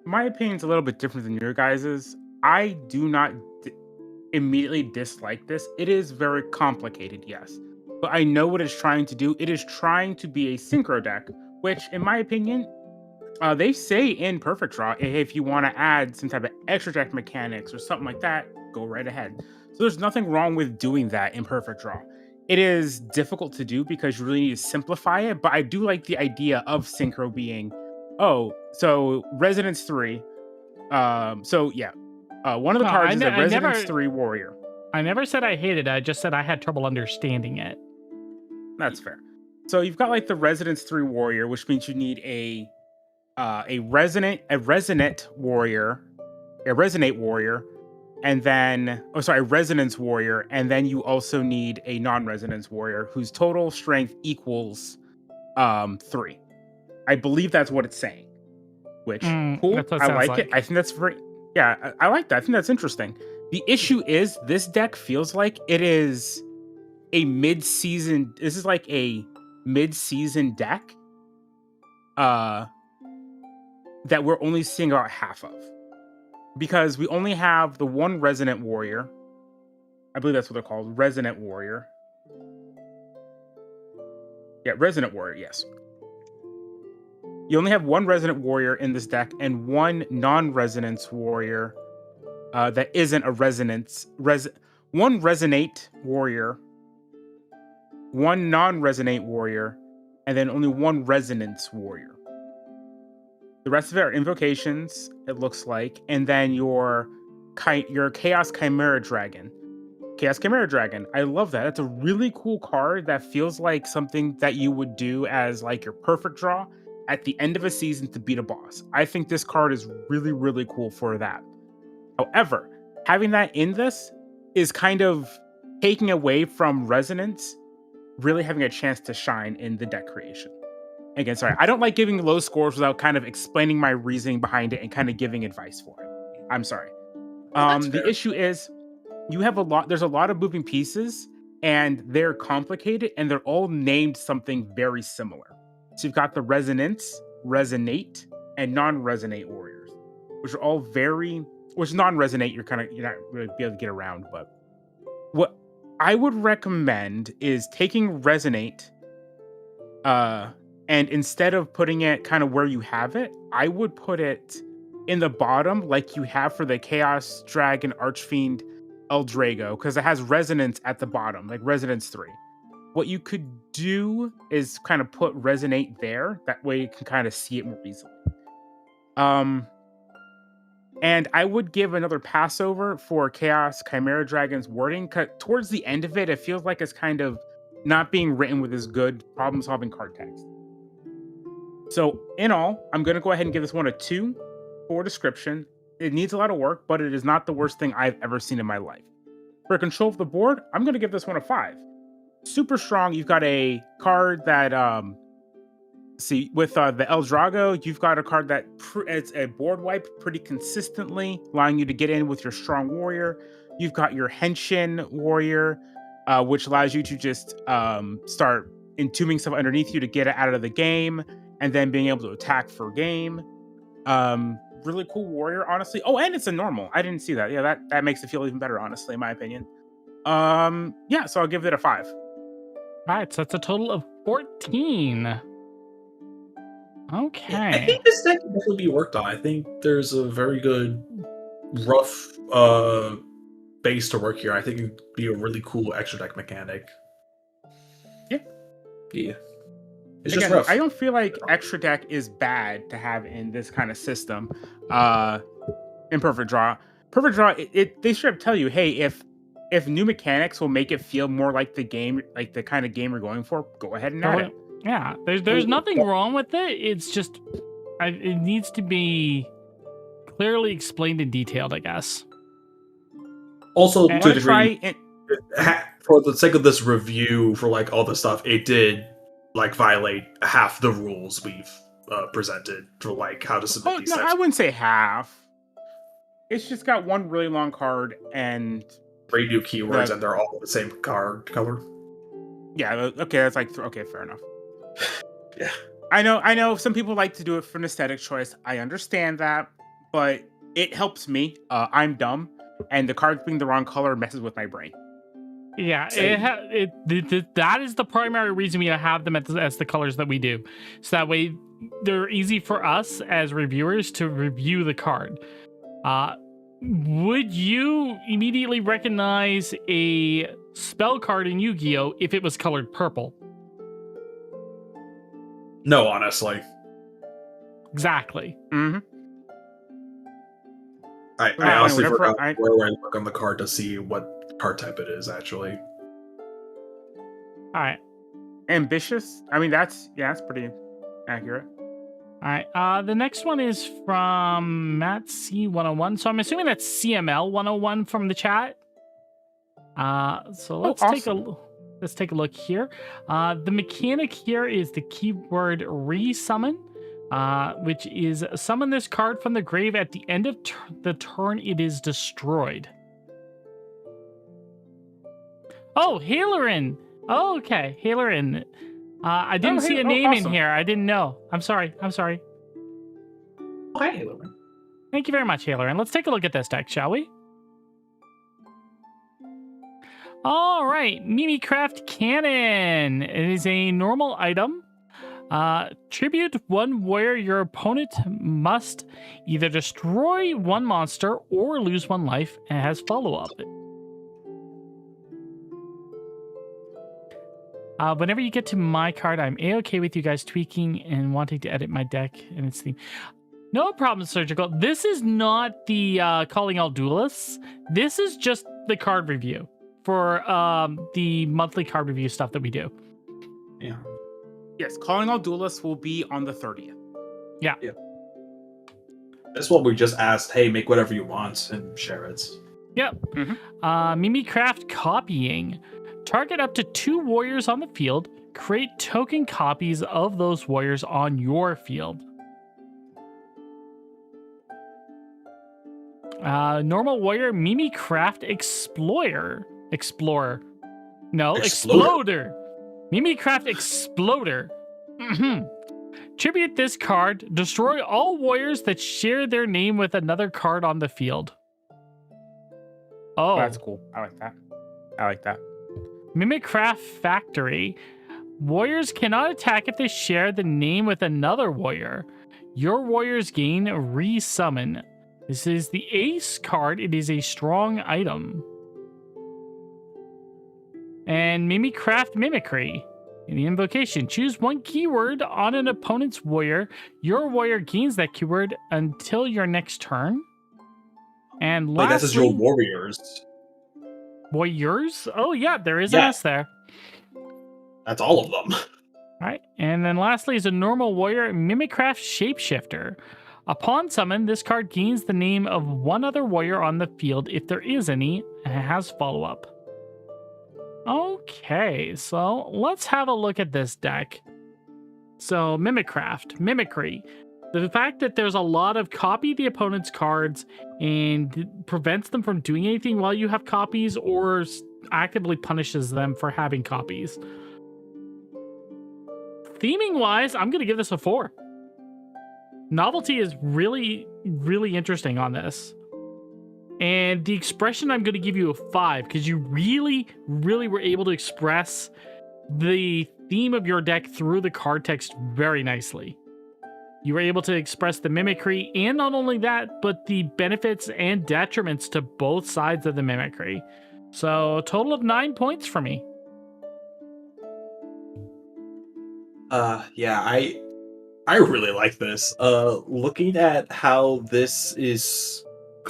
S2: my opinion's a little bit different than your guys's. I do not immediately dislike this. It is very complicated, yes. But I know what it's trying to do. It is trying to be a synchro deck, which, in my opinion, they say in Perfect Draw, if you want to add some type of extra deck mechanics or something like that, go right ahead. So there's nothing wrong with doing that in Perfect Draw. It is difficult to do because you really need to simplify it, but I do like the idea of synchro being, so Resonance 3. One of the cards is a Resonance 3 warrior.
S1: I never said I hated it. I just said I had trouble understanding it.
S2: That's fair. So you've got like the Resonance 3 warrior, which means you need a resonate warrior, and then a resonance warrior, and then you also need a non-resonance warrior whose total strength equals 3. I believe that's what it's saying. Which cool. I like it. I think that's I like that. I think that's interesting. The issue is this deck feels like it is a mid-season. This is like a mid-season deck. That we're only seeing about half of. because we only have the one Resonant Warrior. I believe that's what they're called, Resonant Warrior. Yeah, Resonant Warrior, yes. You only have one Resonant Warrior in this deck and one non-Resonance Warrior that isn't a Resonance. One Resonate Warrior, one non-Resonate Warrior, and then only one Resonance Warrior. The rest of it are invocations, it looks like, and then your Chaos Chimera Dragon. Chaos Chimera Dragon. I love that. That's a really cool card that feels like something that you would do as like your perfect draw at the end of a season to beat a boss. I think this card is really, really cool for that. However, having that in this is kind of taking away from Resonance really having a chance to shine in the deck creation. Again, sorry, I don't like giving low scores without kind of explaining my reasoning behind it and kind of giving advice for it. I'm sorry. The issue is there's a lot of moving pieces and they're complicated and they're all named something very similar. So you've got the Resonance, Resonate, and non-Resonate Warriors, which are all which non-Resonate, you're not really be able to get around. But what I would recommend is taking Resonate, and instead of putting it kind of where you have it, I would put it in the bottom like you have for the Chaos Dragon Archfiend Eldrago, because it has Resonance at the bottom, like Resonance 3. What you could do is kind of put Resonate there. That way you can kind of see it more easily. And I would give another pass over for Chaos Chimera Dragon's wording, because towards the end of it, it feels like it's kind of not being written with as good problem-solving card text. So in all, I'm going to go ahead and give this one a 2 for description. It needs a lot of work, but it is not the worst thing I've ever seen in my life. For control of the board, I'm going to give this one a 5. Super strong. You've got a card that, with the Eldrago, you've got a card that it's a board wipe pretty consistently, allowing you to get in with your strong warrior. You've got your Henshin Warrior, which allows you to just start entombing stuff underneath you to get it out of the game, and then being able to attack for game. Really cool warrior, honestly. Oh, and it's a normal. I didn't see that. Yeah, that makes it feel even better, honestly, in my opinion. Yeah, so I'll give it a 5.
S1: All right, so that's a total of 14. Okay.
S3: I think this deck can definitely be worked on. I think there's a very good rough base to work here. I think it'd be a really cool extra deck mechanic.
S2: Yeah.
S3: It's
S2: Again,
S3: just rough.
S2: I don't feel like extra deck is bad to have in this kind of system. In Perfect Draw, they should have tell you, hey, if new mechanics will make it feel more like the game, like the kind of game we're going for, go ahead and add it.
S1: Yeah, there's nothing wrong with it. It's just it needs to be clearly explained and detailed, I guess.
S3: Also,
S1: And
S3: to a degree, for the sake of this review, for like all the stuff, it did like violate half the rules we've presented for like how to submit these
S2: no,
S3: types.
S2: I wouldn't say half. It's just got one really long card and
S3: 3 new keywords, and they're all the same card color.
S2: Yeah, okay, that's like okay, fair enough.
S3: Yeah.
S2: I know some people like to do it for an aesthetic choice. I understand that, but it helps me. I'm dumb, and the cards being the wrong color messes with my brain.
S1: Yeah, that is the primary reason we have them as the colors that we do. So that way they're easy for us as reviewers to review the card. Would you immediately recognize a spell card in Yu-Gi-Oh! If it was colored purple?
S3: No, honestly.
S1: Exactly.
S2: Mm-hmm.
S3: I honestly forgot where I look on the card to see what card type it is, actually.
S1: All right.
S2: Ambitious? I mean, that's pretty accurate.
S1: All right. The next one is from Matt C101. So I'm assuming that's CML 101 from the chat. So let's take a look here. The mechanic here is the keyword resummon, which is summon this card from the grave at the end of the turn it is destroyed. Oh, Hailerin. Oh, okay. Hailerin. I didn't see a name in here. I didn't know. I'm sorry.
S3: Hi, Hailerin.
S1: Thank you very much, Hailer. And let's take a look at this deck, shall we? All right, Mimicraft Cannon. It is a normal item. Tribute one warrior. Your opponent must either destroy one monster or lose one life, and it has follow-up. Whenever you get to my card, I'm A-okay with you guys tweaking and wanting to edit my deck and its theme. No problem, Surgical. This is not the Calling All Duelists. This is just the card review for the monthly card review stuff that we do.
S3: Yeah.
S2: Yes, Calling All Duelists will be on the 30th.
S1: Yeah.
S3: That's what we just asked. Hey, make whatever you want and share it.
S1: Yep. Mimicraft Copying. Target up to 2 warriors on the field. Create token copies of those warriors on your field. Normal warrior, Mimicraft Explorer. No, Exploder. Mimicraft Exploder. Tribute this card. Destroy all warriors that share their name with another card on the field. Oh,
S2: That's cool. I like that.
S1: Mimicraft Factory. Warriors cannot attack if they share the name with another warrior. Your warriors gain resummon. This is the Ace card. It is a strong item. And Mimicraft Mimicry. In the invocation, choose one keyword on an opponent's warrior. Your warrior gains that keyword until your next turn. And
S3: Like
S1: lastly,
S3: that's your warriors.
S1: warriors? Oh yeah, there is an S there.
S3: That's all of them.
S1: Right, and then lastly is a normal warrior, Mimicraft Shapeshifter. Upon summon, this card gains the name of one other warrior on the field if there is any, and it has follow-up. Okay, so let's have a look at this deck. So, Mimicraft, Mimicry. The fact that there's a lot of copy the opponent's cards and prevents them from doing anything while you have copies or actively punishes them for having copies. Theming-wise, I'm going to give this a 4. Novelty is really, really interesting on this. And the expression, I'm going to give you a 5 because you really, really were able to express the theme of your deck through the card text very nicely. You were able to express the mimicry, and not only that, but the benefits and detriments to both sides of the mimicry. So, a total of 9 points for me.
S3: Yeah, I really like this. Looking at how this is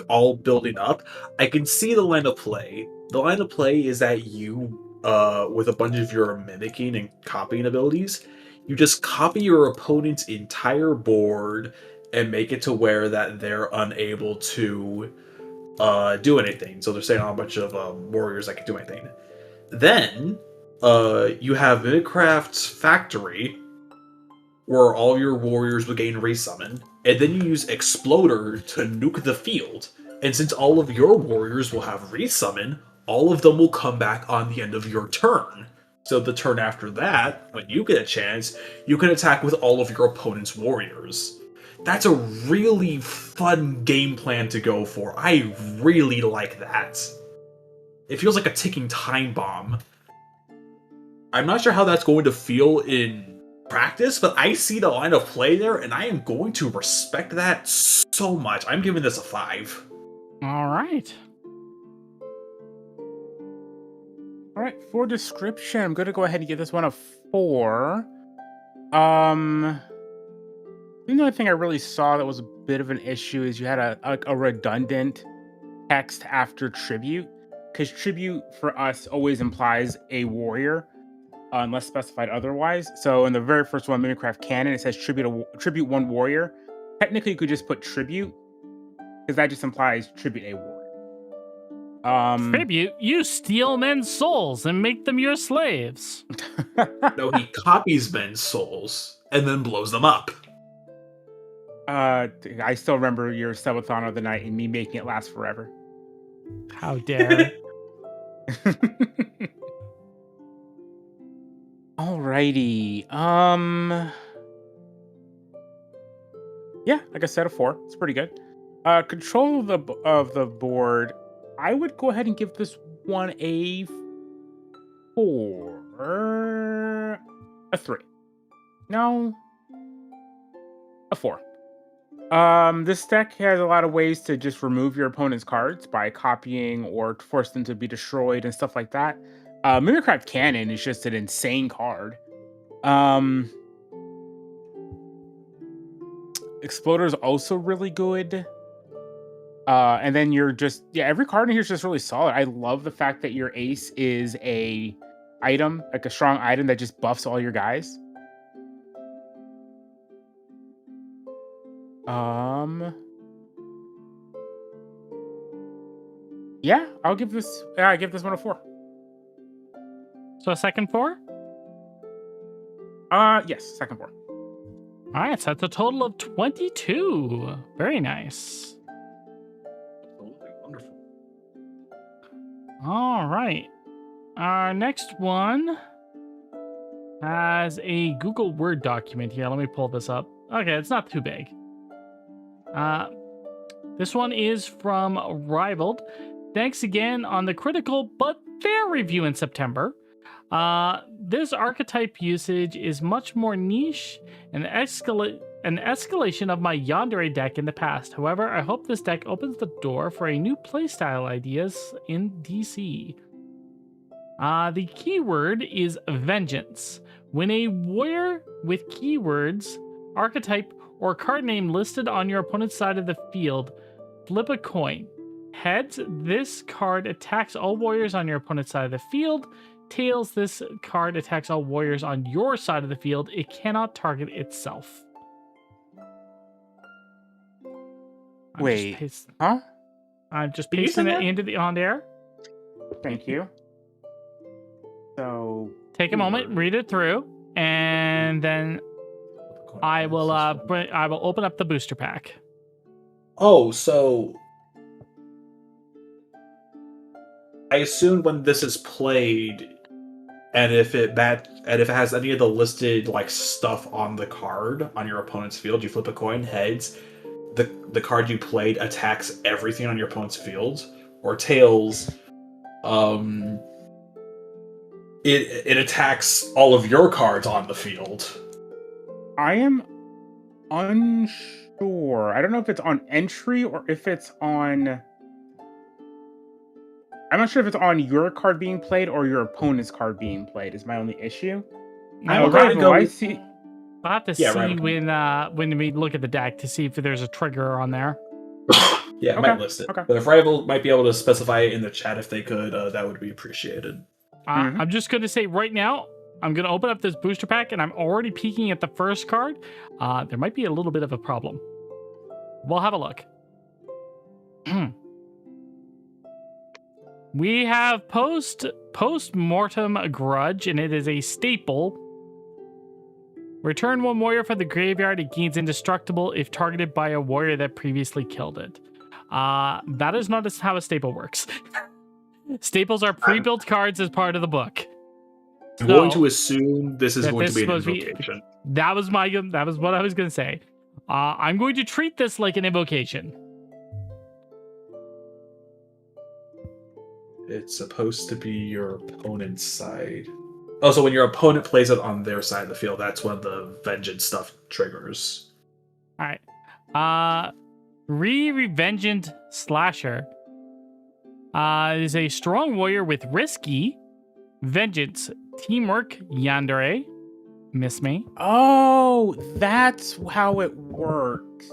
S3: all building up, I can see the line of play. The line of play is that you, with a bunch of your mimicking and copying abilities, you just copy your opponent's entire board and make it to where that they're unable to do anything. So they're saying on a bunch of warriors that can do anything. Then you have Mimicraft Factory, where all your warriors will gain resummon, and then you use Exploder to nuke the field. And since all of your warriors will have resummon, all of them will come back on the end of your turn. So the turn after that, when you get a chance, you can attack with all of your opponent's warriors. That's a really fun game plan to go for. I really like that. It feels like a ticking time bomb. I'm not sure how that's going to feel in practice, but I see the line of play there, and I am going to respect that so much. I'm giving this a 5.
S1: All right.
S2: All right, for description, I'm going to go ahead and give this one a 4. The only thing I really saw that was a bit of an issue is you had a redundant text after tribute, because tribute for us always implies a warrior, unless specified otherwise. So in the very first one, Mimicraft Cannon, it says tribute one warrior. Technically, you could just put tribute, because that just implies tribute a warrior.
S1: Tribute, you steal men's souls and make them your slaves.
S3: No, he copies men's souls and then blows them up.
S2: I still remember your subathon of the night and me making it last forever.
S1: How dare.
S2: Alrighty. Yeah, like I said, a 4. It's pretty good. Control of the board. I would go ahead and give this one a 4. A 3. No. A 4. This deck has a lot of ways to just remove your opponent's cards by copying or force them to be destroyed and stuff like that. Mimicraft Cannon is just an insane card. Exploder is also really good. And then you're just, every card in here is just really solid. I love the fact that your ace is a item, like a strong item that just buffs all your guys. Yeah, I give this one a 4.
S1: So a second 4?
S2: Yes, second 4.
S1: All right, so that's a total of 22. Very nice.
S3: Wonderful.
S1: All right. Our next one has a Google Word document here. Let me pull this up. Okay, it's not too big. This one is from Rivaled. Thanks again on the critical but fair review in September. This archetype usage is much more niche and an escalation of my Yandere deck in the past. However, I hope this deck opens the door for a new playstyle ideas in DC. The keyword is Vengeance. When a warrior with keywords, archetype, or card name listed on your opponent's side of the field, flip a coin. Heads, this card attacks all warriors on your opponent's side of the field. Tails, this card attacks all warriors on your side of the field. It cannot target itself. I'm just pasting it into on there.
S2: Thank you. So
S1: take a moment, read it through, and then I will open up the booster pack.
S3: Oh, so I assume when this is played, and if it has any of the listed like stuff on the card on your opponent's field, you flip a coin. Heads, the card you played attacks everything on your opponent's field. Or tails, it attacks all of your cards on the field.
S2: I am unsure. I don't know if it's on entry or if it's on. I'm not sure if it's on your card being played or your opponent's card being played. Is my only issue.
S1: I'll
S2: see.
S1: I'll have to see when we look at the deck to see if there's a trigger on there.
S3: Yeah, I might list it. Okay. But if Rival might be able to specify it in the chat if they could, that would be appreciated.
S1: I'm just going to say right now, I'm going to open up this booster pack, and I'm already peeking at the first card. There might be a little bit of a problem. We'll have a look. We have post-mortem grudge, and it is a staple. Return one warrior from the graveyard. It gains indestructible if targeted by a warrior that previously killed it. That is not how a staple works. Staples are pre-built cards as part of the book.
S3: I'm going to assume this is going to be an invocation.
S1: That was what I was going to say. I'm going to treat this like an invocation.
S3: It's supposed to be your opponent's side. Oh, so when your opponent plays it on their side of the field, that's when the vengeance stuff triggers.
S1: All right. Revengeant Slasher is a strong warrior with risky vengeance, teamwork, Yandere. Miss me.
S2: Oh, that's how it works.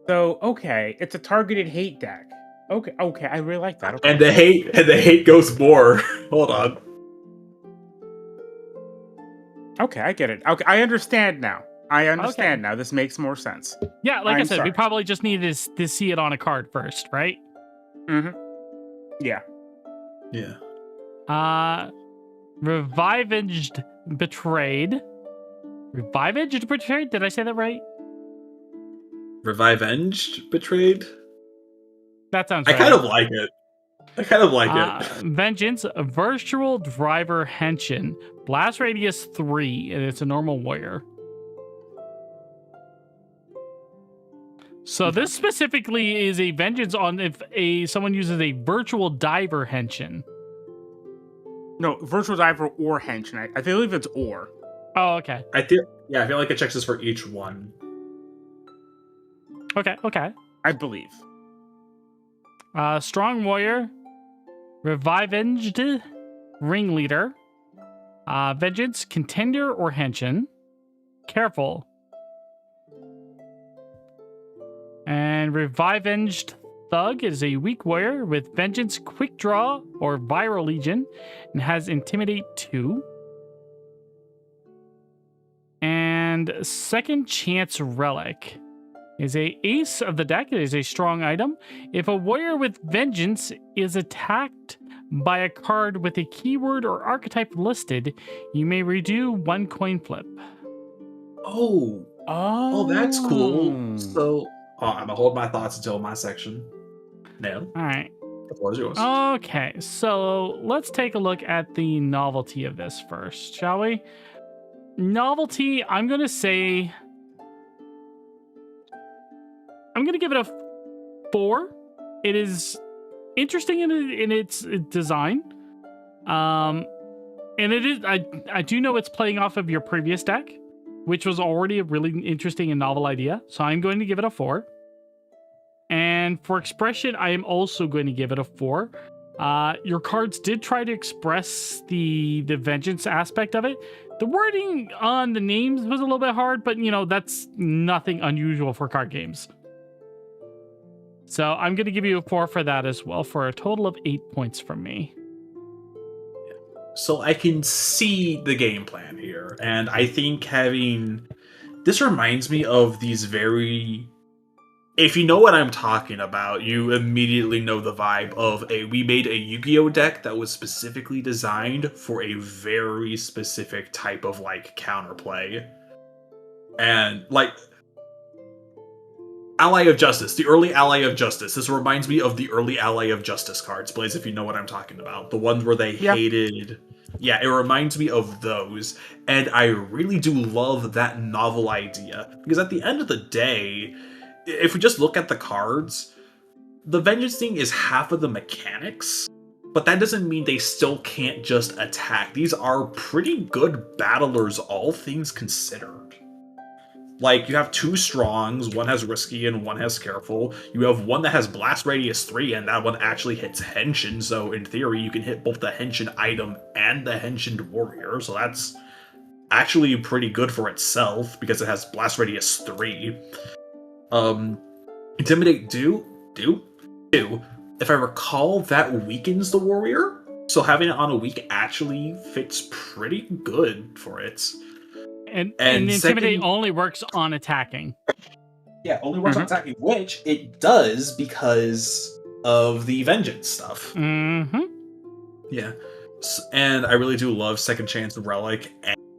S2: So okay, it's a targeted hate deck. Okay, I really like that. Okay.
S3: And the hate goes more. Hold on.
S2: Okay, I get it. Okay, I understand now. Now. This makes more sense.
S1: Yeah, like I said, we probably just need to see it on a card first, right?
S2: Mm-hmm. Yeah.
S3: Yeah.
S1: Revivaged Betrayed. Revivaged Betrayed? Did I say that right?
S3: Revivaged Betrayed?
S1: That sounds right.
S3: I kind of like it.
S1: Vengeance, Virtual Driver Henshin. Blast Radius 3, and it's a normal warrior. So this specifically is a vengeance on if someone uses a virtual diver henshin.
S2: No, virtual diver or henshin. I believe it's or.
S1: Oh, okay.
S3: I feel like it checks this for each one.
S1: Okay.
S2: I believe.
S1: Strong warrior, revived ringleader, vengeance, contender or henshin. Careful. And revived thug is a weak warrior with vengeance, quick draw or viral legion, and has intimidate 2. And second chance relic is a ace of the deck. It is a strong item. If a warrior with vengeance is attacked by a card with a keyword or archetype listed, you may redo 1 coin flip.
S3: Oh, that's cool. So, I'm gonna hold my thoughts until my section. No.
S1: All right.
S3: The floor is yours.
S1: Okay, so let's take a look at the novelty of this first, shall we? Novelty, I'm going to give it a 4. It is interesting in its design. And it is, I do know it's playing off of your previous deck, which was already a really interesting and novel idea. So I'm going to give it a 4. And for expression, I am also going to give it a 4. Your cards did try to express the vengeance aspect of it. The wording on the names was a little bit hard, but that's nothing unusual for card games. So I'm going to give you a 4 for that as well, for a total of 8 points from me.
S3: So I can see the game plan here, and I think this reminds me of these very... If you know what I'm talking about, you immediately know the vibe of we made a Yu-Gi-Oh deck that was specifically designed for a very specific type of counterplay. And Ally of Justice, the early Ally of Justice. This reminds me of the early Ally of Justice cards, Blaze, if you know what I'm talking about. The ones where they hated... Yeah, it reminds me of those. And I really do love that novel idea. Because at the end of the day, if we just look at the cards, the Vengeance thing is half of the mechanics, but that doesn't mean they still can't just attack. These are pretty good battlers, all things considered. You have 2 strongs, one has risky and one has careful. You have one that has blast radius 3, and that one actually hits henshin, so in theory you can hit both the henshin item and the henshin warrior, so that's actually pretty good for itself, because it has blast radius 3. Intimidate 2. If I recall, that weakens the warrior, so having it on a weak actually fits pretty good for it.
S1: And Intimidate only works on attacking.
S3: Yeah, only works on attacking, which it does because of the Vengeance stuff.
S1: Mm-hmm.
S3: Yeah. And I really do love Second Chance Relic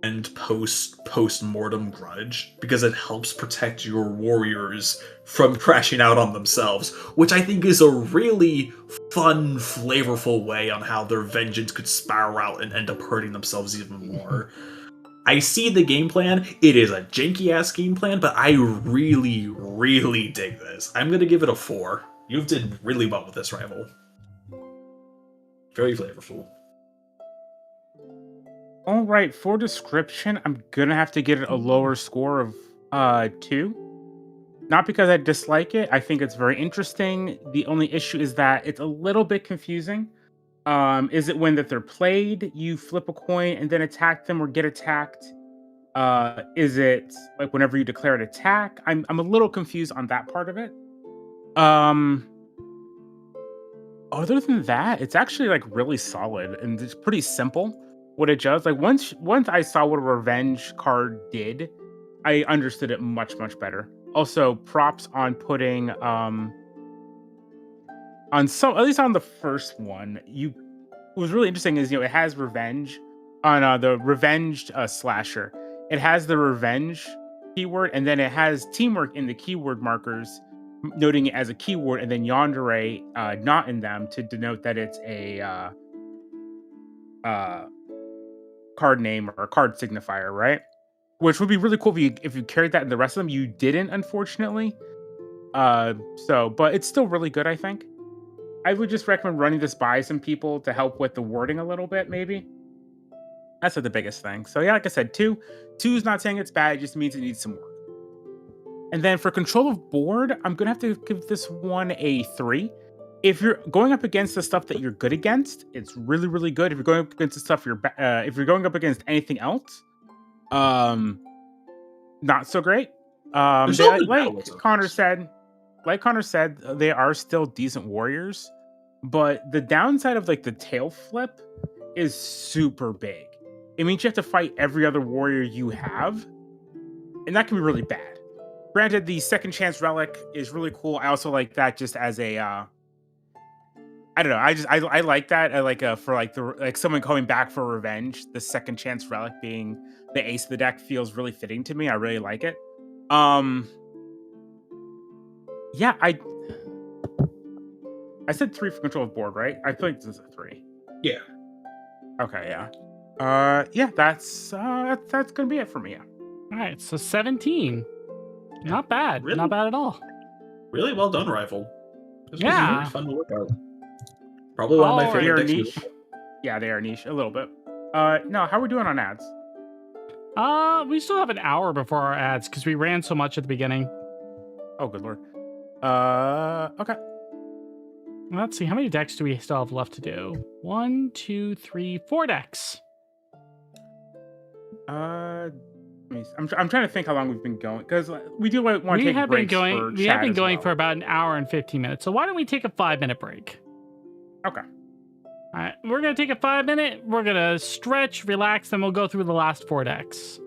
S3: and Post-Mortem Grudge, because it helps protect your warriors from crashing out on themselves, which I think is a really fun, flavorful way on how their vengeance could spiral out and end up hurting themselves even more. I see the game plan. It is a janky-ass game plan, but I really, really dig this. I'm going to give it a 4. You did really well with this, Rival. Very flavorful.
S2: All right, for description, I'm going to have to get it a lower score of 2. Not because I dislike it. I think it's very interesting. The only issue is that it's a little bit confusing. Is it when that they're played, you flip a coin and then attack them or get attacked? Is it whenever you declare an attack? I'm a little confused on that part of it. Other than that, it's actually really solid and it's pretty simple what it does. Once I saw what a revenge card did, I understood it much better. Also, props on putting on some, at least on the first one, what was really interesting is it has revenge on the revenged slasher. It has the revenge keyword, and then it has teamwork in the keyword markers, noting it as a keyword, and then yandere not in them to denote that it's a card name or a card signifier, right? Which would be really cool if you carried that in the rest of them. You didn't, unfortunately. But it's still really good, I think. I would just recommend running this by some people to help with the wording a little bit, maybe. That's the biggest thing. So yeah, like I said, two is not saying it's bad, it just means it needs some work. And then for control of board, I'm gonna have to give this one a 3. If you're going up against the stuff that you're good against, it's really, really good. If you're going up against the stuff if you're going up against anything else, not so great. Like Connor said, they are still decent warriors, but the downside of like the tail flip is super big. It means you have to fight every other warrior you have, and that can be really bad. Granted, the second chance relic is really cool. I also like that just as a I don't know. I like that. I like for like someone coming back for revenge. The second chance relic being the ace of the deck feels really fitting to me. I really like it. Yeah, I said 3 for control of board, right? I feel like this is a 3.
S3: Yeah.
S2: Okay, yeah. Yeah, that's gonna be it for me. Yeah.
S1: All right, so 17.
S3: Yeah.
S1: Not bad.
S3: Really?
S1: Not bad at all.
S3: Really well done, Rival. This was
S1: Yeah.
S3: really fun to look at. Probably one of my
S1: All
S3: favorite
S2: They are
S3: decks.
S2: niche. Yeah, they are niche a little bit. No, how are we doing on ads?
S1: We still have an hour before our ads because we ran so much at the beginning.
S2: Oh, good lord. Okay.
S1: Let's see, how many decks do we still have left to do? 1, 2, 3, 4 decks.
S2: I'm trying to think how long we've been going because we do want to
S1: We
S2: take
S1: have been
S2: breaks
S1: going.
S2: for
S1: We have
S2: chat
S1: been
S2: as
S1: going
S2: well.
S1: for about an hour and 15 minutes. So why don't we take a 5-minute break?
S2: Okay.
S1: All right, we're gonna take a 5-minute. We're gonna stretch, relax, then we'll go through the last 4 decks.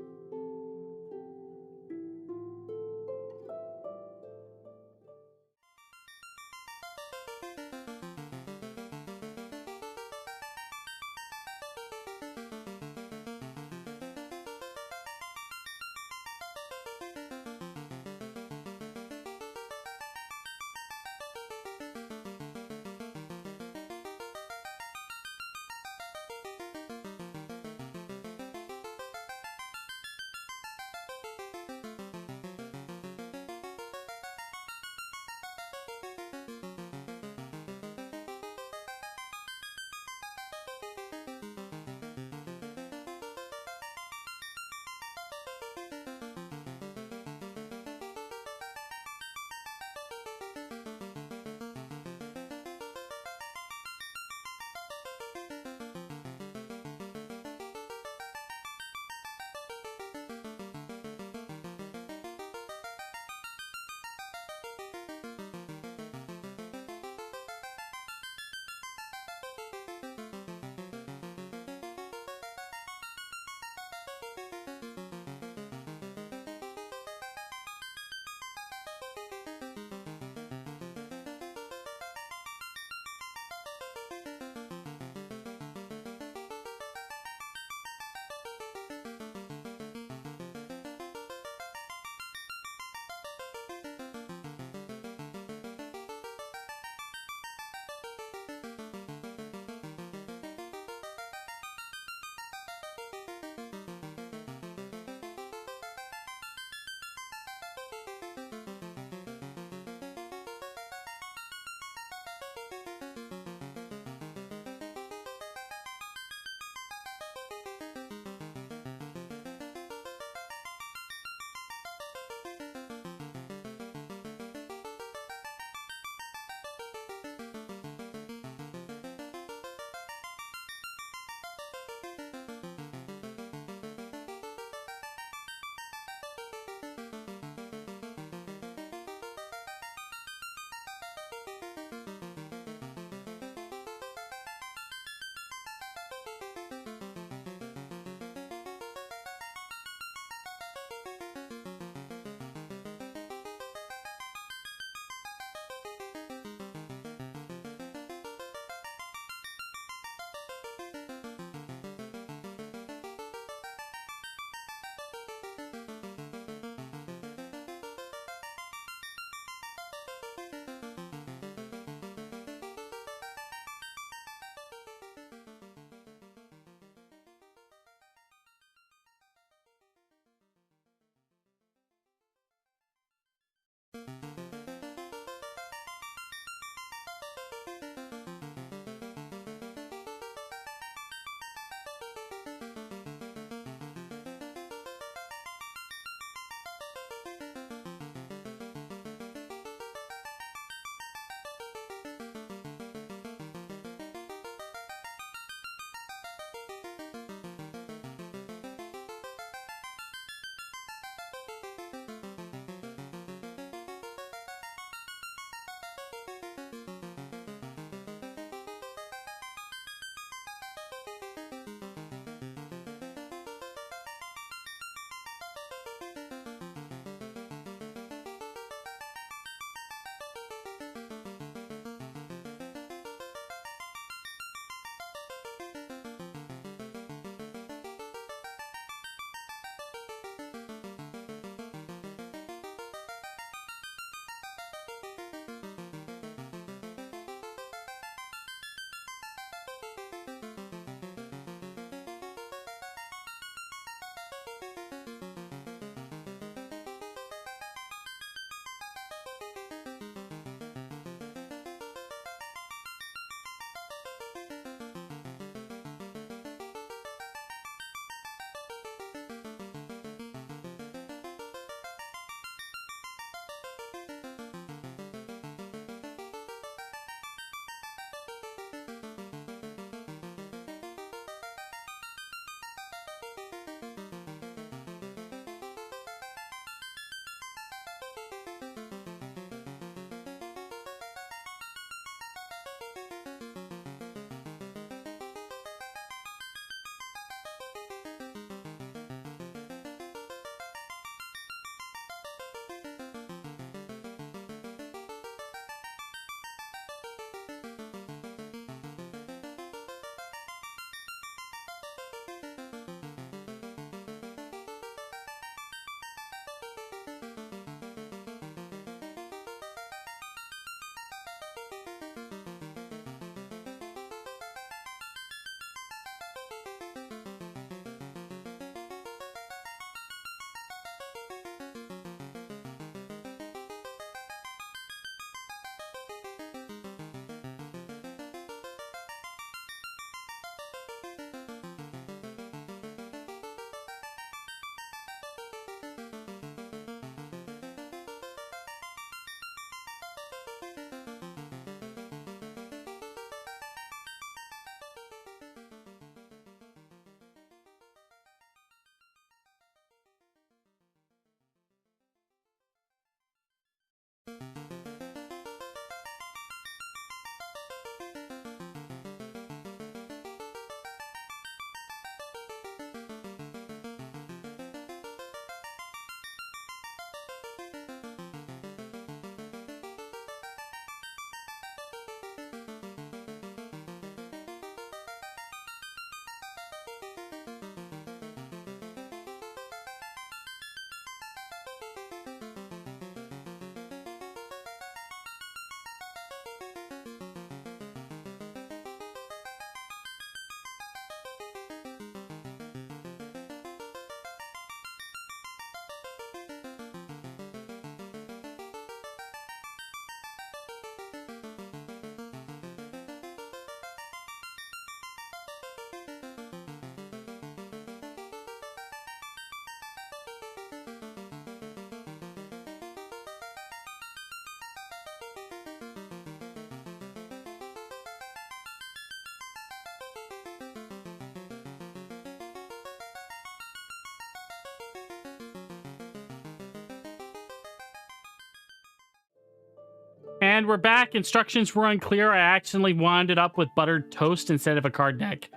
S1: And we're back. Instructions were unclear. I accidentally wound it up with buttered toast instead of a card deck.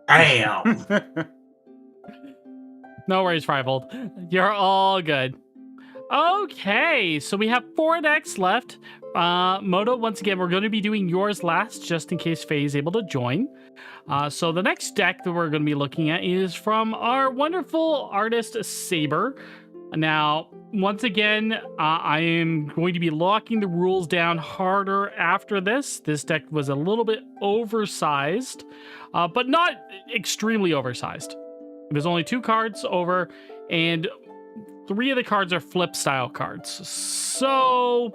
S3: Damn.
S1: No worries, Frivold. You're all good. Okay, so we have 4 decks left. Moto, once again, we're going to be doing yours last, just in case Faye is able to join. So the next deck that we're going to be looking at is from our wonderful artist, Saber. Now, once again, I am going to be locking the rules down harder after this. This deck was a little bit oversized, but not extremely oversized. It was only 2 cards over, and 3 of the cards are flip style cards. So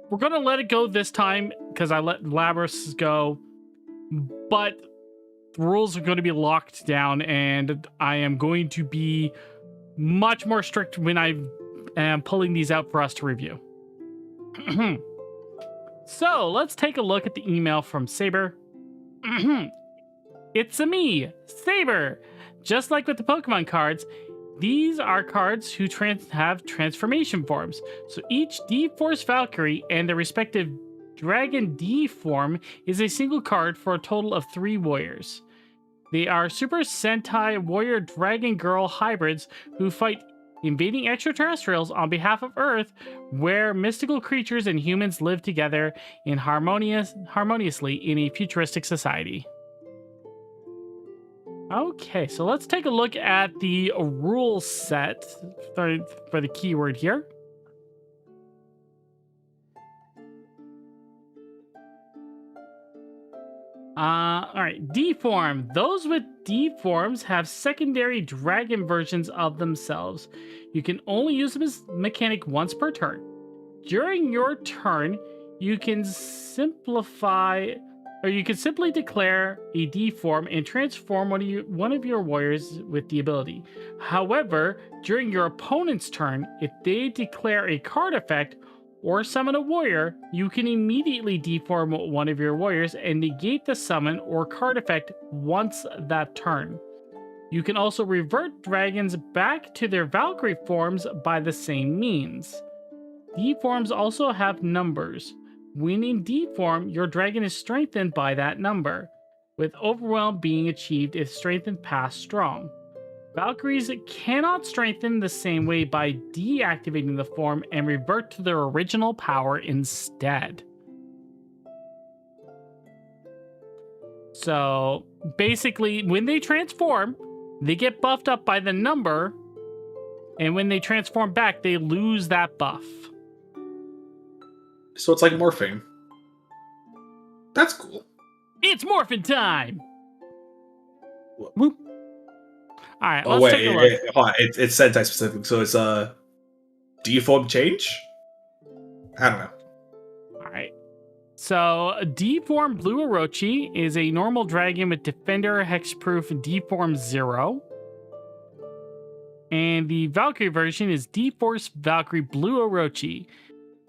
S1: we're going to let it go this time because I let Labrys go, but the rules are going to be locked down, and I am going to be much more strict when I am pulling these out for us to review. So let's take a look at the email from Saber. It's a me, Saber. Just like with the Pokemon cards, these are cards who have transformation forms. So each D-Force Valkyrie and their respective Dragon D form is a single card for a total of 3 warriors. They are Super Sentai Warrior Dragon Girl hybrids who fight invading extraterrestrials on behalf of Earth, where mystical creatures and humans live together harmoniously in a futuristic society. Okay, so let's take a look at the rule set for the keyword here. All right, D-form. Those with D-forms have secondary dragon versions of themselves. You can only use them as mechanic once per turn. During your turn, you can simply declare a D-form and transform one of your warriors with the ability. However, during your opponent's turn, if they declare a card effect or summon a warrior, you can immediately deform one of your warriors and negate the summon or card effect once that turn. You can also revert dragons back to their Valkyrie forms by the same means. D-forms also have numbers. When in D-form, your dragon is strengthened by that number, with Overwhelm being achieved if strengthened past strong. Valkyries cannot strengthen the same way by deactivating the form and revert to their original power instead. So basically, when they transform, they get buffed up by the number, and when they transform back, they lose that buff.
S3: So it's like morphing. That's cool.
S1: It's morphin' time!
S2: Whoop.
S1: All right,
S3: Oh
S1: let's
S3: wait,
S1: take a look.
S3: hold on. It's Sentai specific, so it's a deform change. I don't know.
S1: All right. So, D-form Blue Orochi is a normal dragon with Defender, Hexproof, D-form 0. And the Valkyrie version is D-Force Valkyrie Blue Orochi.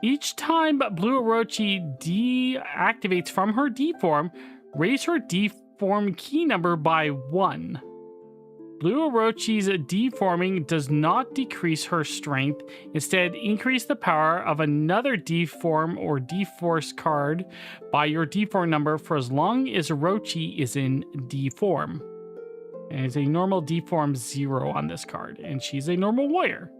S1: Each time Blue Orochi deactivates from her D-form, raise her D-form key number by 1. Blue Orochi's deforming does not decrease her strength, instead increase the power of another deform or deforce card by your deform number for as long as Orochi is in deform. And it's a normal deform 0 on this card, and she's a normal warrior.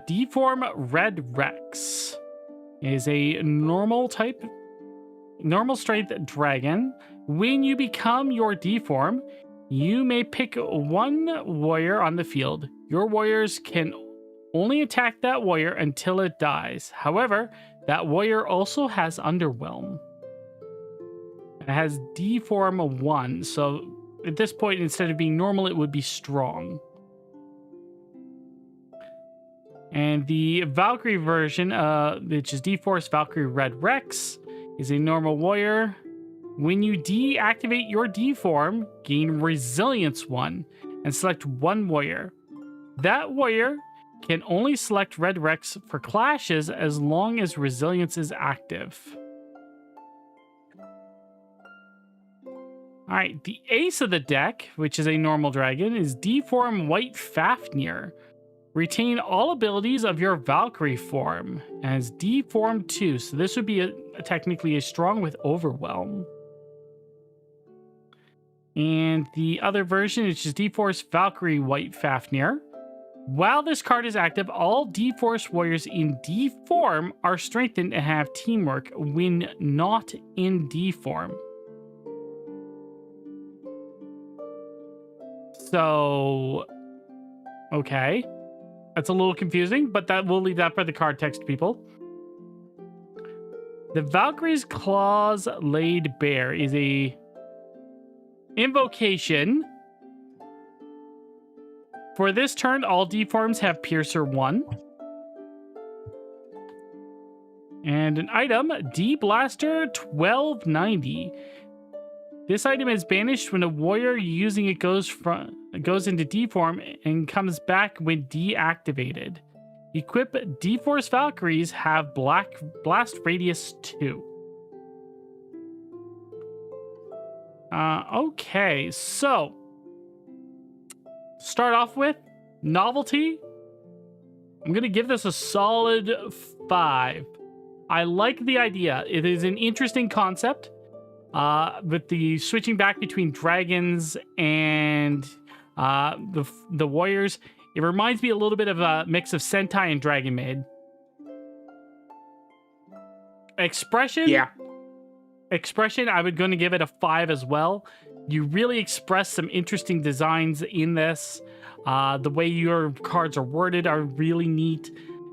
S1: Deform Red Rex is a normal strength dragon. When you become your deform, you may pick one warrior on the field. Your warriors can only attack that warrior until it dies. However, that warrior also has Underwhelm. It has deform 1, so at this point, instead of being normal, it would be strong. And the Valkyrie version, which is D-Force Valkyrie Red Rex, is a normal warrior. When you deactivate your D-form, gain Resilience 1 and select one warrior. That warrior can only select Red Rex for clashes as long as Resilience is active. Alright, the ace of the deck, which is a normal dragon, is D-form White Fafnir. Retain all abilities of your Valkyrie form as D form 2. So this would be technically a strong with Overwhelm. And the other version is just D-Force Valkyrie White Fafnir. While this card is active, all D-Force warriors in D form are strengthened and have teamwork when not in D form. So, okay. That's a little confusing, but we'll leave that for the card text people. The Valkyrie's Claws Laid Bare is a invocation. For this turn, all D forms have Piercer 1. And an item, D Blaster 1290. This item is banished when a warrior using it goes into D form and comes back when deactivated. Equip D-Force Valkyries have Blast Radius 2. Okay, so start off with novelty. I'm going to give this a solid 5. I like the idea. It is an interesting concept. With the switching back between dragons and the warriors, it reminds me a little bit of a mix of Sentai and Dragon Maid. Expression, I would going to give it a 5 as well. You really express some interesting designs in this. The way your cards are worded are really neat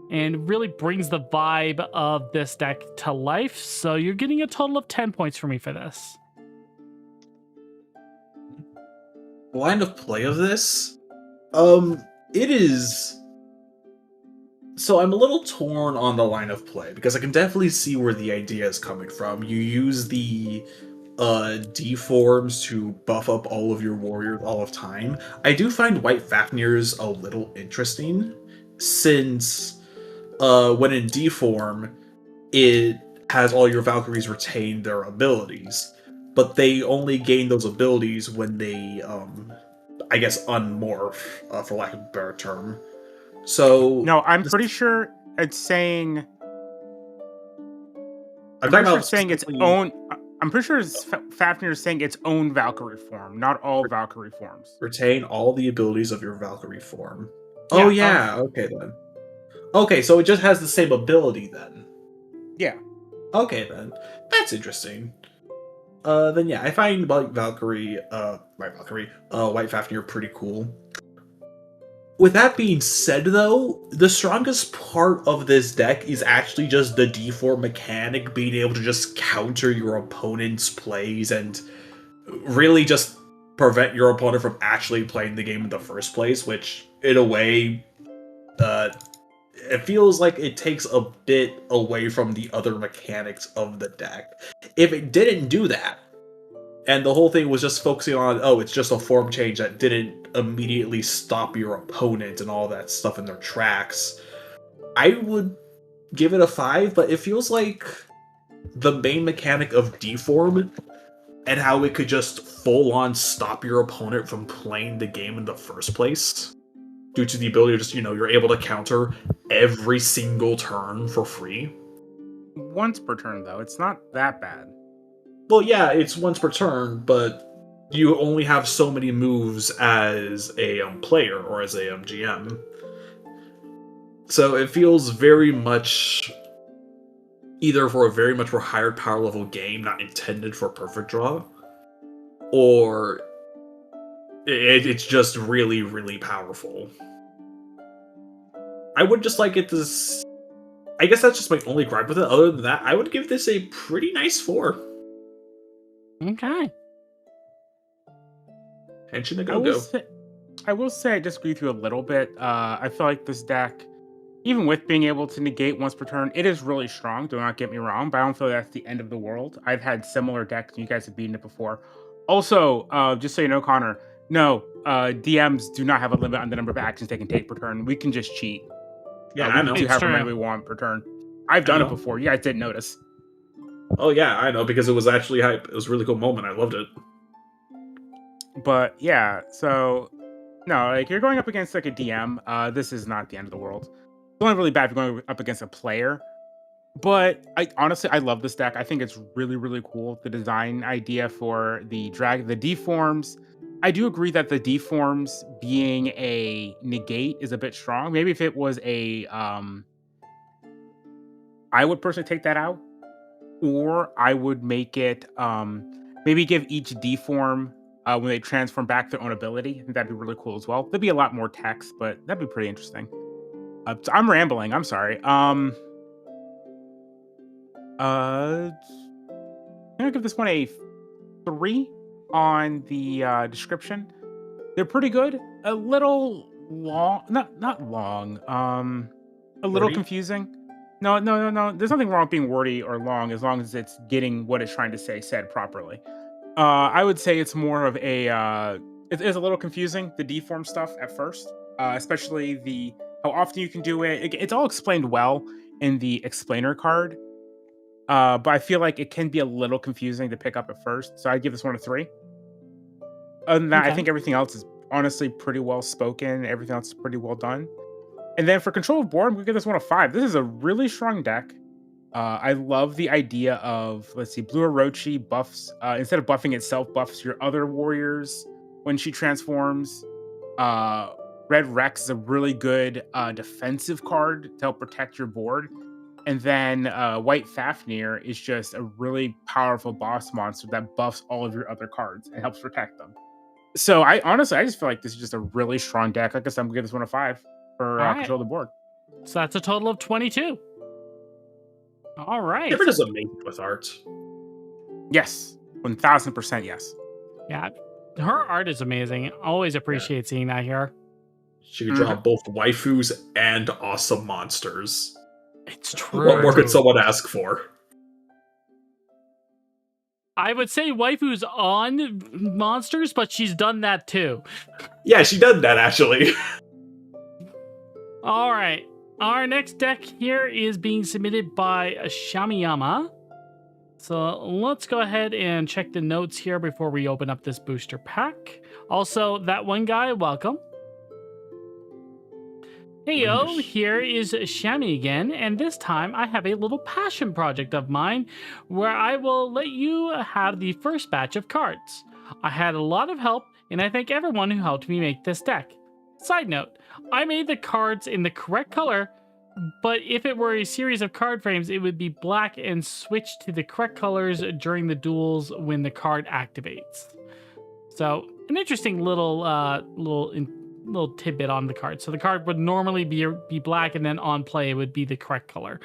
S1: and really brings the vibe of this deck to life. So you're getting a total of 10 points for me for this.
S3: Line of play of this? It is... So I'm a little torn on the line of play, because I can definitely see where the idea is coming from. You use the D-forms to buff up all of your warriors all of time. I do find White Fafnir's a little interesting, since when in D-form, it has all your Valkyries retain their abilities, but they only gain those abilities when they, I guess, unmorph, for lack of a better term. So
S2: no, I'm pretty sure it's saying.
S3: I'm pretty sure
S2: saying its own. I'm pretty sure Fafnir is saying its own Valkyrie form, not all Valkyrie forms.
S3: Retain all the abilities of your Valkyrie form.
S2: Yeah,
S3: oh yeah, okay then. Okay, so it just has the same ability then.
S2: Yeah.
S3: Okay then, that's interesting. Then yeah, I find White Fafnir pretty cool. With that being said, though, the strongest part of this deck is actually just the D4 mechanic, being able to just counter your opponent's plays and really just prevent your opponent from actually playing the game in the first place, which, in a way, it feels like it takes a bit away from the other mechanics of the deck. If it didn't do that, and the whole thing was just focusing on, oh, it's just a form change that didn't immediately stop your opponent and all that stuff in their tracks, I would give it a 5, but it feels like the main mechanic of D-form and how it could just full-on stop your opponent from playing the game in the first place due to the ability to just, you're able to counter every single turn for free.
S2: Once per turn, though. It's not that bad.
S3: Well, yeah, it's once per turn, but you only have so many moves as a player or as a GM. So it feels very much either for a very much more higher power level game, not intended for perfect draw, or it's just really, really powerful. I would just like it to... I guess that's just my only gripe with it. Other than that, I would give this a pretty nice 4.
S1: Okay.
S3: Henshin the Go-Go.
S2: I will say I disagree with you a little bit. I feel like this deck, even with being able to negate once per turn, it is really strong. Do not get me wrong, but I don't feel that's the end of the world. I've had similar decks, and you guys have beaten it before. Also, just so you know, Connor, no, DMs do not have a limit on the number of actions they can take per turn. We can just cheat.
S3: Yeah, I know.
S2: We can do however many we want per turn. I've done it before. You guys didn't notice.
S3: Oh yeah, I know, because it was actually hype. It was a really cool moment. I loved it.
S2: But yeah, so No, like you're going up against like a DM. This is not the end of the world. It's only really bad if you're going up against a player. But I honestly I love this deck. I think it's really, really cool. The design idea for the deforms. I do agree that the deforms being a negate is a bit strong. Maybe if it was a I would personally take that out. Or I would make it maybe give each deform when they transform back their own ability. I think that'd be really cool as well. There'd be a lot more text, but that'd be pretty interesting. So I'm rambling. I'm sorry. I'm gonna give this one a 3 on the description. They're pretty good. A little long, not long. A little
S3: Wordy?
S2: confusing. No. There's nothing wrong with being wordy or long as long as it's getting what it's trying to say said properly. I would say it's more of a it is a little confusing, the deform stuff at first, especially the how often you can do it. It's all explained well in the explainer card, but I feel like it can be a little confusing to pick up at first. So I'd give this one a 3. Other than that, I
S1: Okay.
S2: think everything else is honestly pretty well spoken. Everything else is pretty well done. And then for control of board, I'm gonna give this one a 5. This is a really strong deck. I love the idea of, let's see, Blue Orochi buffs, instead of buffing itself, buffs your other warriors when she transforms. Red Rex is a really good defensive card to help protect your board. And then White Fafnir is just a really powerful boss monster that buffs all of your other cards and helps protect them. So I just feel like this is just a really strong deck. Like I said, I'm gonna give this one a 5 for
S1: All right.
S2: control of the board.
S1: So that's a total of 22. All right.
S3: Gibbard is amazing with art.
S2: Yes, 1000% yes.
S1: Yeah. Her art is amazing. Always appreciate seeing that here.
S3: She can draw both waifus and awesome monsters.
S1: It's true.
S3: What more could someone ask for?
S1: I would say waifu's on monsters, but she's done that too.
S3: Yeah, she did that actually.
S1: All right. Our next deck here is being submitted by Shamiyama. So let's go ahead and check the notes here before we open up this booster pack. Also, that one guy, welcome. Hey yo, here is Shami again, and this time I have a little passion project of mine where I will let you have the first batch of cards. I had a lot of help, and I thank everyone who helped me make this deck. Side note, I made the cards in the correct color, but if it were a series of card frames, it would be black and switch to the correct colors during the duels when the card activates. So, an interesting little tidbit on the card. So the card would normally be black, and then on play it would be the correct color.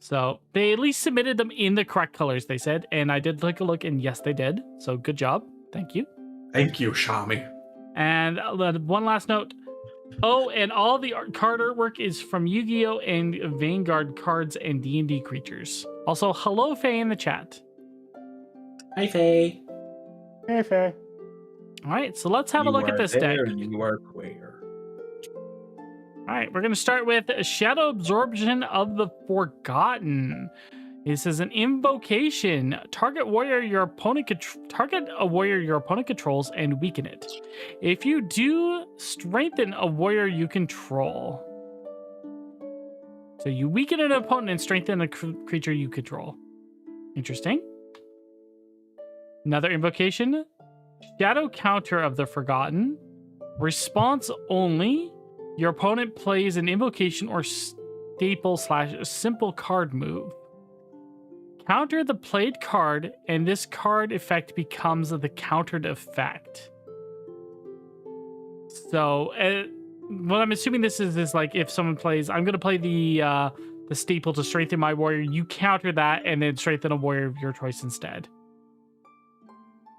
S1: So they at least submitted them in the correct colors, they said, and I did take a look, and yes, they did. So good job. Thank you.
S3: Thank you, Shami.
S1: And one last note. Oh, and all the card artwork is from Yu-Gi-Oh! And Vanguard cards and D&D creatures. Also, hello, Faye, in the chat.
S3: Hi, Faye.
S2: Hey, Faye.
S1: All right, so let's have a look at this deck.
S3: You are queer.
S1: All right, we're going to start with Shadow Absorption of the Forgotten. This is an invocation. Target a warrior your opponent controls and weaken it. If you do, strengthen a warrior you control. So you weaken an opponent and strengthen a creature you control. Interesting. Another invocation. Shadow Counter of the Forgotten. Response only. Your opponent plays an invocation or staple/simple card move. Counter the played card, and this card effect becomes the countered effect. So, what I'm assuming this is like if someone plays, I'm going to play the staple to strengthen my warrior. You counter that, and then strengthen a warrior of your choice instead.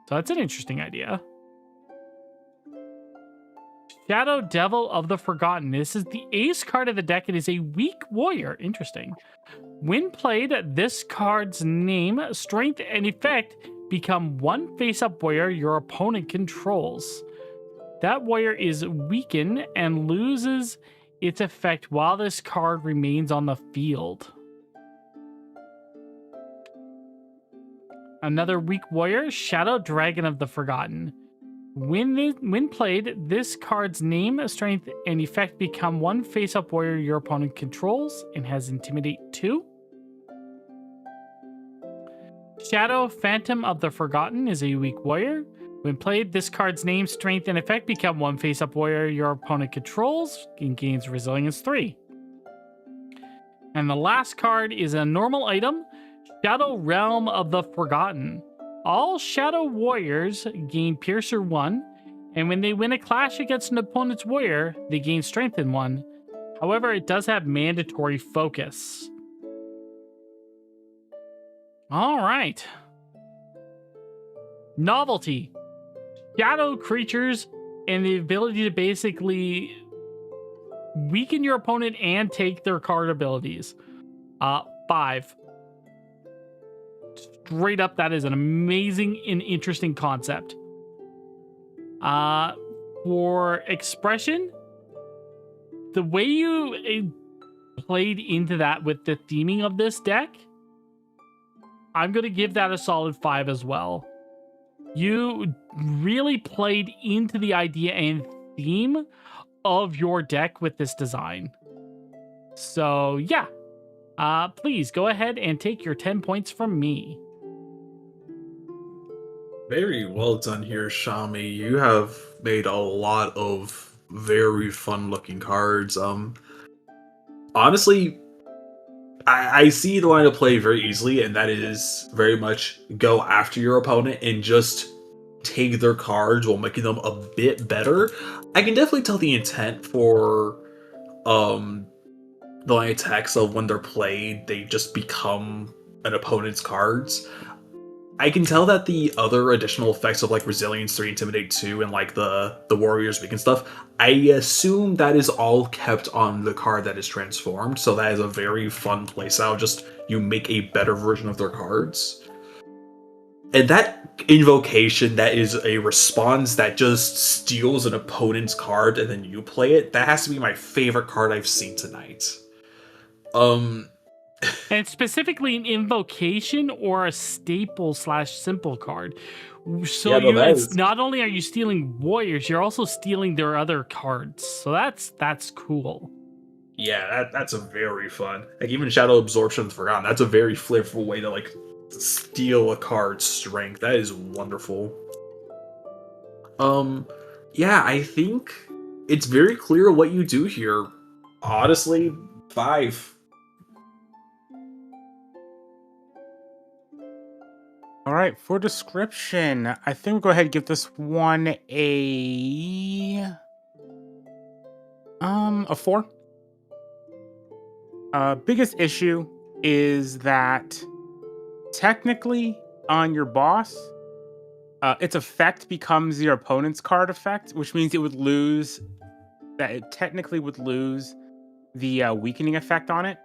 S1: So that's an interesting idea. Shadow Devil of the Forgotten. This is the ace card of the deck. It is a weak warrior. Interesting. When played, this card's name, strength, and effect become one face-up warrior your opponent controls. That warrior is weakened and loses its effect while this card remains on the field. Another weak warrior, Shadow Dragon of the Forgotten. When played, this card's name, strength, and effect become one face-up warrior your opponent controls and has Intimidate 2. Shadow Phantom of the Forgotten is a weak warrior. When played, this card's name, strength, and effect become one face-up warrior your opponent controls and gains Resilience 3. And the last card is a normal item, Shadow Realm of the Forgotten. All Shadow Warriors gain Piercer 1, and when they win a clash against an opponent's warrior, they gain Strengthen 1. However, it does have mandatory focus. All right. Novelty. Shadow creatures and the ability to basically weaken your opponent and take their card abilities. 5. Straight up, that is an amazing and interesting concept. For expression, the way you played into that with the theming of this deck, I'm going to give that a solid 5 as well. You really played into the idea and theme of your deck with this design. So, yeah. Please go ahead and take your 10 points from me.
S3: Very well done here, Shami. You have made a lot of very fun-looking cards. Honestly, I see the line of play very easily, and that is very much go after your opponent and just take their cards while making them a bit better. I can definitely tell the intent for the line of text of when they're played, they just become an opponent's cards. I can tell that the other additional effects of like Resilience 3, Intimidate 2, and like the Warriors Weak and stuff, I assume that is all kept on the card that is transformed, so that is a very fun playstyle, just you make a better version of their cards. And that invocation that is a response that just steals an opponent's card and then you play it, that has to be my favorite card I've seen tonight.
S1: And it's specifically an invocation or a staple / simple card. So it's not only are you stealing warriors, you're also stealing their other cards. So that's cool.
S3: Yeah, that's a very fun. Like even Shadow Absorption Forgotten, that's a very flavorful way to like steal a card's strength. That is wonderful. Yeah, I think it's very clear what you do here. Honestly, 5.
S2: All right, for description, I think we'll go ahead and give this one a 4. Biggest issue is that technically on your boss, its effect becomes your opponent's card effect, which means it would lose technically would lose the weakening effect on it.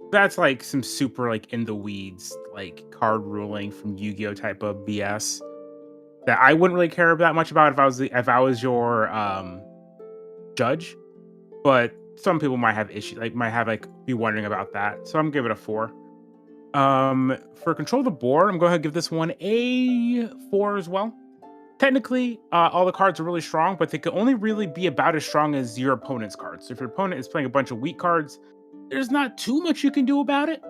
S2: That's like some super like in the weeds like card ruling from Yu-Gi-Oh type of BS that I wouldn't really care that much about if I was your judge, but some people might have issues, be wondering about that. So I'm gonna give it a 4. For control of the board, I'm going to give this one a 4 as well. Technically, all the cards are really strong, but they can only really be about as strong as your opponent's cards. So if your opponent is playing a bunch of weak cards, there's not too much you can do about it.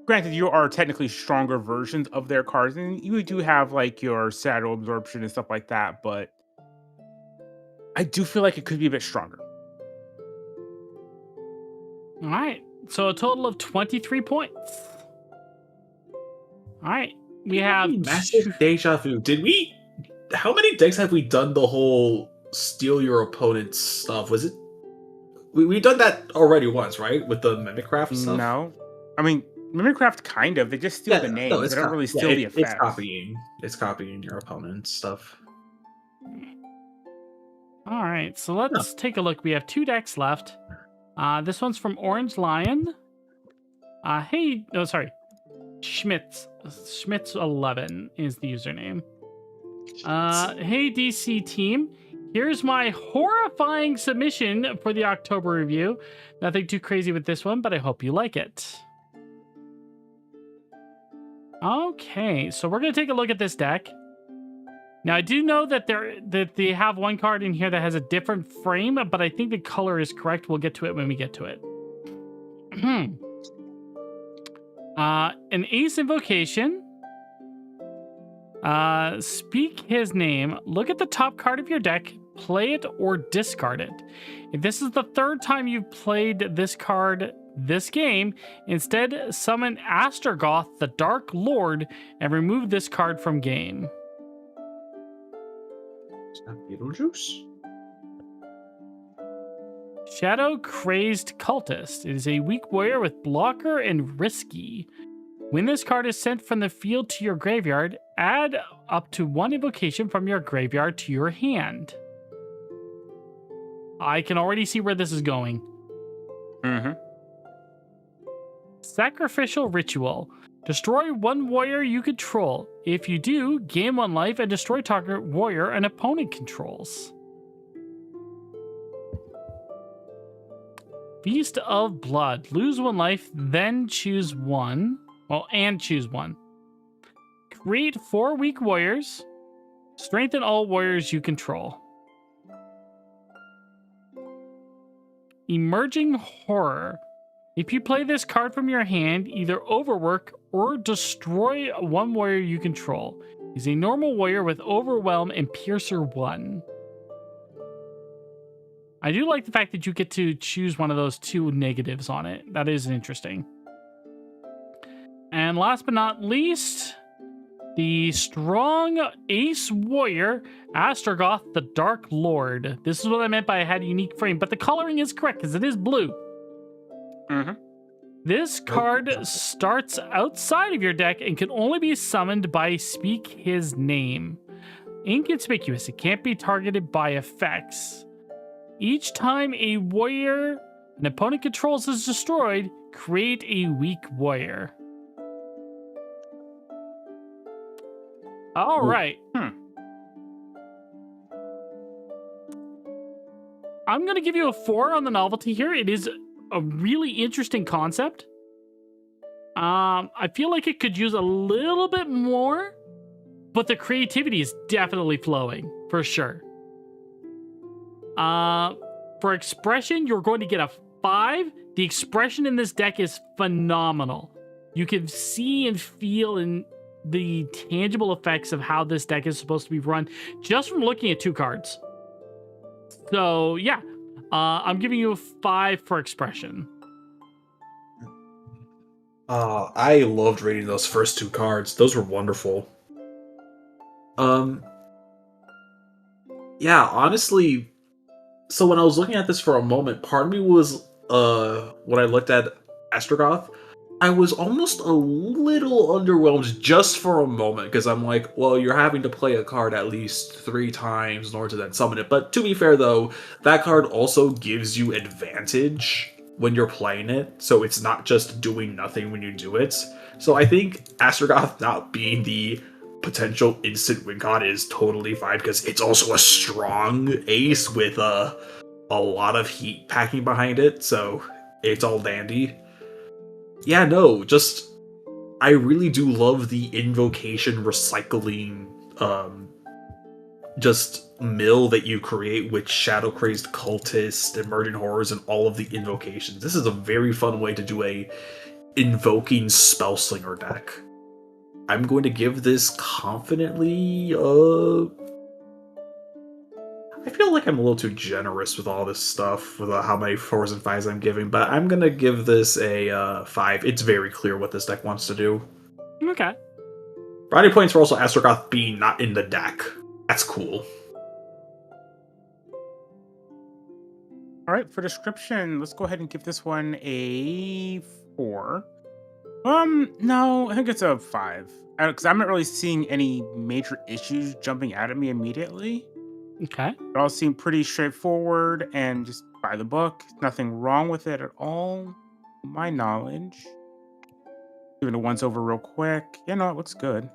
S2: Granted, you are technically stronger versions of their cards, and you do have like your Shadow Absorption and stuff like that, but I do feel like it could be a bit stronger.
S1: All right, so a total of 23 points. All right, we have
S3: massive deja vu. How many decks have we done the whole steal your opponent's stuff? Was it? We done that already once, right? With the Mimicraft stuff?
S2: No. I mean, Mimicraft kind of. They just steal the names. No, they don't really steal the effects.
S3: It's copying your opponent's stuff.
S1: All right, so let's take a look. We have 2 decks left. This one's from Orange Lion. Schmitz11 is the username. Hey, DC team. Here's my horrifying submission for the October review. Nothing too crazy with this one, but I hope you like it. Okay, so we're gonna take a look at this deck. Now I do know that they have one card in here that has a different frame, but I think the color is correct. We'll get to it when we get to it. An Ace Invocation. Speak his name. Look at the top card of your deck. Play it or discard it. If this is the third time you've played this card this game, instead summon Astragoth, the Dark Lord, and remove this card from game.
S3: Is that Beetlejuice?
S1: Shadow Crazed Cultist. It is a weak warrior with blocker and risky. When this card is sent from the field to your graveyard, add up to 1 invocation from your graveyard to your hand. I can already see where this is going.
S2: Mm-hmm.
S1: Sacrificial Ritual. Destroy 1 warrior you control. If you do, gain 1 life and destroy target warrior an opponent controls. Feast of Blood. Lose 1 life, then choose 1. Well, and choose 1. Create 4 weak warriors. Strengthen all warriors you control. Emerging Horror. If you play this card from your hand, either overwork or destroy 1 warrior you control. He's a normal warrior with Overwhelm and Piercer 1. I do like the fact that you get to choose one of those 2 negatives on it. That is interesting. And last but not least, the strong Ace Warrior, Astragoth, the Dark Lord. This is what I meant by I had a unique frame, but the coloring is correct because it is blue.
S2: Mm-hmm.
S1: This card starts outside of your deck and can only be summoned by Speak His Name. Inconspicuous, it can't be targeted by effects. Each time a warrior an opponent controls is destroyed, create a weak warrior. All right. I'm going to give you a 4 on the novelty here. It is a really interesting concept. I feel like it could use a little bit more, but the creativity is definitely flowing, for sure. For expression, you're going to get a 5. The expression in this deck is phenomenal. You can see and feel in the tangible effects of how this deck is supposed to be run just from looking at 2 cards. So yeah, I'm giving you a 5 for expression.
S3: I loved reading those first 2 cards. Those were wonderful. Yeah, honestly, so when I was looking at this for a moment, part of me was, when I looked at Astragoth, I was almost a little underwhelmed just for a moment, because I'm like, well, you're having to play a card at least 3 times in order to then summon it. But to be fair, though, that card also gives you advantage when you're playing it, so it's not just doing nothing when you do it. So I think Astragoth not being the potential instant win con is totally fine, because it's also a strong ace with a lot of heat packing behind it, so it's all dandy. Yeah, no, just I really do love the invocation recycling just mill that you create with Shadow Crazed Cultist, Emerging Horrors, and all of the invocations. This is a very fun way to do a invoking Spellslinger deck. I'm going to give this confidently, I feel like I'm a little too generous with all this stuff, with how many 4s and 5s I'm giving, but I'm going to give this a 5. It's very clear what this deck wants to do.
S1: Okay.
S3: Brownie points for also Astragoth being not in the deck. That's cool.
S2: All right, for description, let's go ahead and give this one a 4. No, I think it's a 5. Because I'm not really seeing any major issues jumping out at me immediately.
S1: Okay.
S2: It all seem pretty straightforward and just by the book. Nothing wrong with it at all, to my knowledge. Giving it a once over real quick. Yeah, no, it looks good.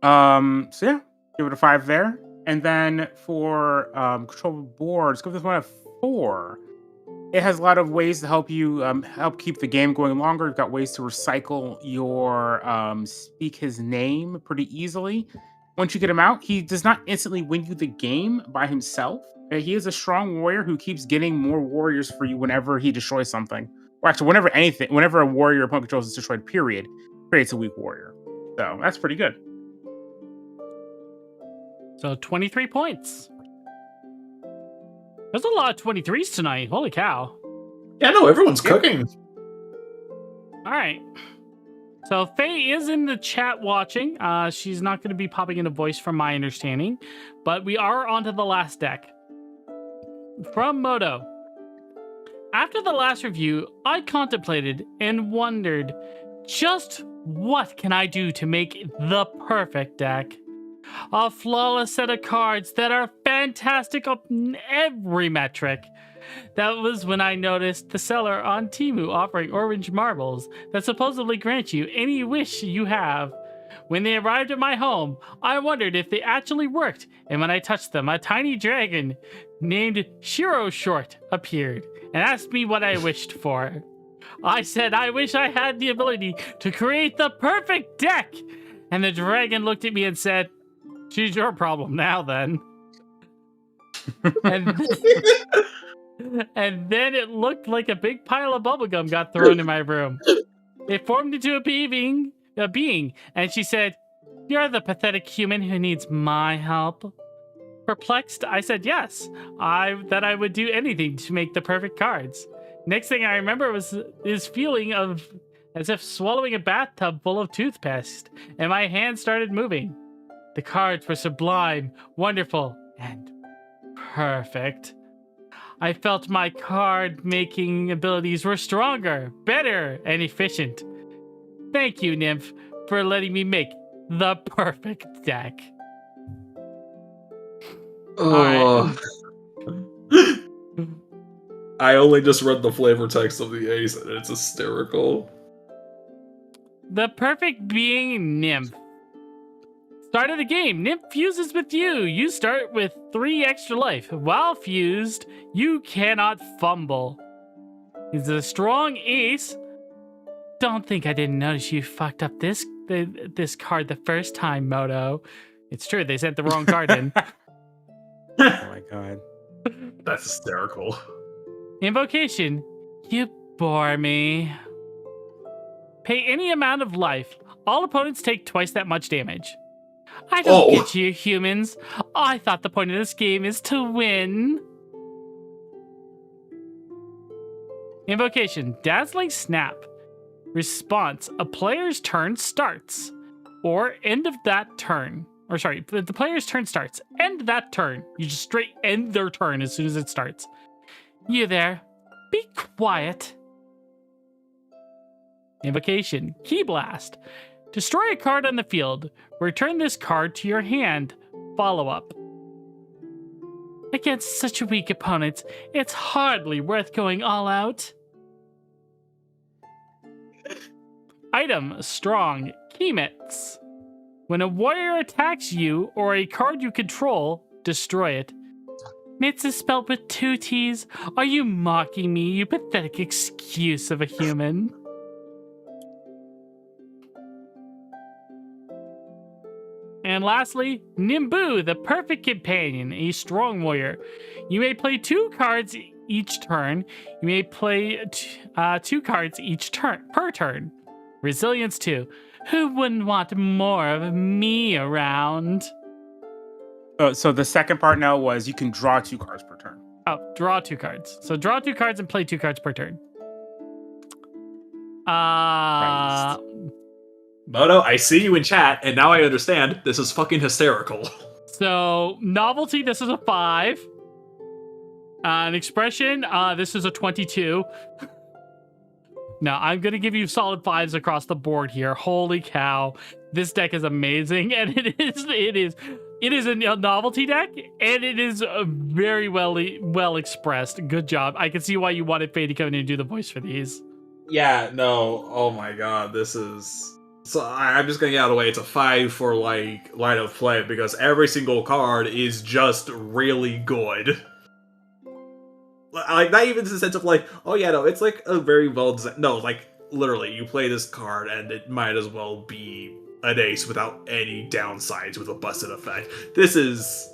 S2: So yeah, give it a 5 there. And then for control boards, give this one a 4. It has a lot of ways to help you help keep the game going longer. You've got ways to recycle your speak his name pretty easily. Once you get him out, he does not instantly win you the game by himself. He is a strong warrior who keeps getting more warriors for you whenever he destroys something. Or actually, whenever a warrior opponent controls is destroyed, period, creates a weak warrior. So that's pretty good.
S1: So 23 points. There's a lot of 23s tonight. Holy cow.
S3: Yeah, no, everyone's cooking.
S1: All right. So Faye is in the chat watching. She's not going to be popping in a voice from my understanding, but we are onto the last deck. From Moto. After the last review, I contemplated and wondered, just what can I do to make the perfect deck? A flawless set of cards that are fantastic on every metric. That was when I noticed the seller on Temu offering orange marbles that supposedly grant you any wish you have. When they arrived at my home, I wondered if they actually worked, and when I touched them, a tiny dragon named Shiro Short appeared and asked me what I wished for. I said I wish I had the ability to create the perfect deck, and the dragon looked at me and said, "She's your problem now, then." And then it looked like a big pile of bubblegum got thrown in my room. It formed into a being, and she said, "You're the pathetic human who needs my help." Perplexed, I said yes, that I would do anything to make the perfect cards. Next thing I remember was this feeling of as if swallowing a bathtub full of toothpaste, and my hands started moving. The cards were sublime, wonderful, and perfect. I felt my card-making abilities were stronger, better, and efficient. Thank you, Nymph, for letting me make the perfect deck.
S3: Oh. Right. I only just read the flavor text of the ace, and it's hysterical.
S1: The perfect being Nymph. Start of the game, Nymph fuses with you. You start with 3 extra life. While fused, you cannot fumble. He's a strong ace. Don't think I didn't notice you fucked up this card the first time, Moto. It's true, they sent the wrong card in.
S2: Oh my god.
S3: That's hysterical.
S1: Invocation. You bore me. Pay any amount of life. All opponents take twice that much damage. I don't get you, humans. I thought the point of this game is to win. Invocation. Dazzling Snap. Response. A player's turn starts. Or end of that turn. Or sorry, the player's turn starts. End that turn. You just straight end their turn as soon as it starts. You there. Be quiet. Invocation. Key Blast. Destroy a card on the field. Return this card to your hand. Follow up. Against such weak opponents, it's hardly worth going all out. Item. Strong. Keymitz. When a warrior attacks you or a card you control, destroy it. Mitz is spelled with 2 T's. Are you mocking me, you pathetic excuse of a human? And lastly, Nimbu, the perfect companion, a strong warrior. You may play 2 cards each turn. You may play 2 cards each turn per turn. Resilience 2. Who wouldn't want more of me around?
S2: So the second part now was you can draw 2 cards per turn.
S1: Oh, draw 2 cards. So draw 2 cards and play 2 cards per turn.
S3: Moto, I see you in chat, and now I understand. This is fucking hysterical.
S1: So, novelty, this is a 5. An expression, this is a 22. No, I'm going to give you solid 5s across the board here. Holy cow. This deck is amazing, and it is a novelty deck, and it is very well expressed. Good job. I can see why you wanted Faye to come in and do the voice for these.
S3: Yeah, no. Oh my god, this is... So I'm just gonna get out of the way. It's a 5 for, like, line of play, because every single card is just really good. Like, not even in the sense of like, oh yeah, no, it's like a very well designed. No, like literally, you play this card and it might as well be an ace without any downsides with a busted effect. This is.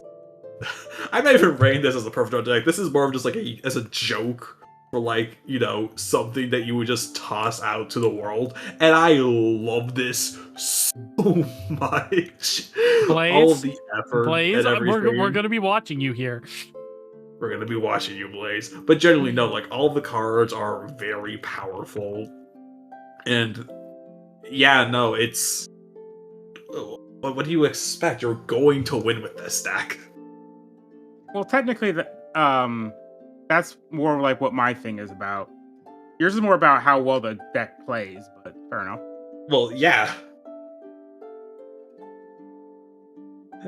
S3: I'm not even rating this as a perfect deck. This is more of just like as a joke for like, something that you would just toss out to the world. And I love this so much.
S1: Blaze,
S3: all of the effort
S1: Blaze,
S3: and everything.
S1: we're gonna be watching you here.
S3: We're gonna be watching you, Blaze. But generally, no, like all the cards are very powerful. And yeah, no, it's what do you expect? You're going to win with this deck.
S2: Well, technically, that's more like what my thing is about. Yours is more about how well the deck plays, but fair enough.
S3: Well, yeah.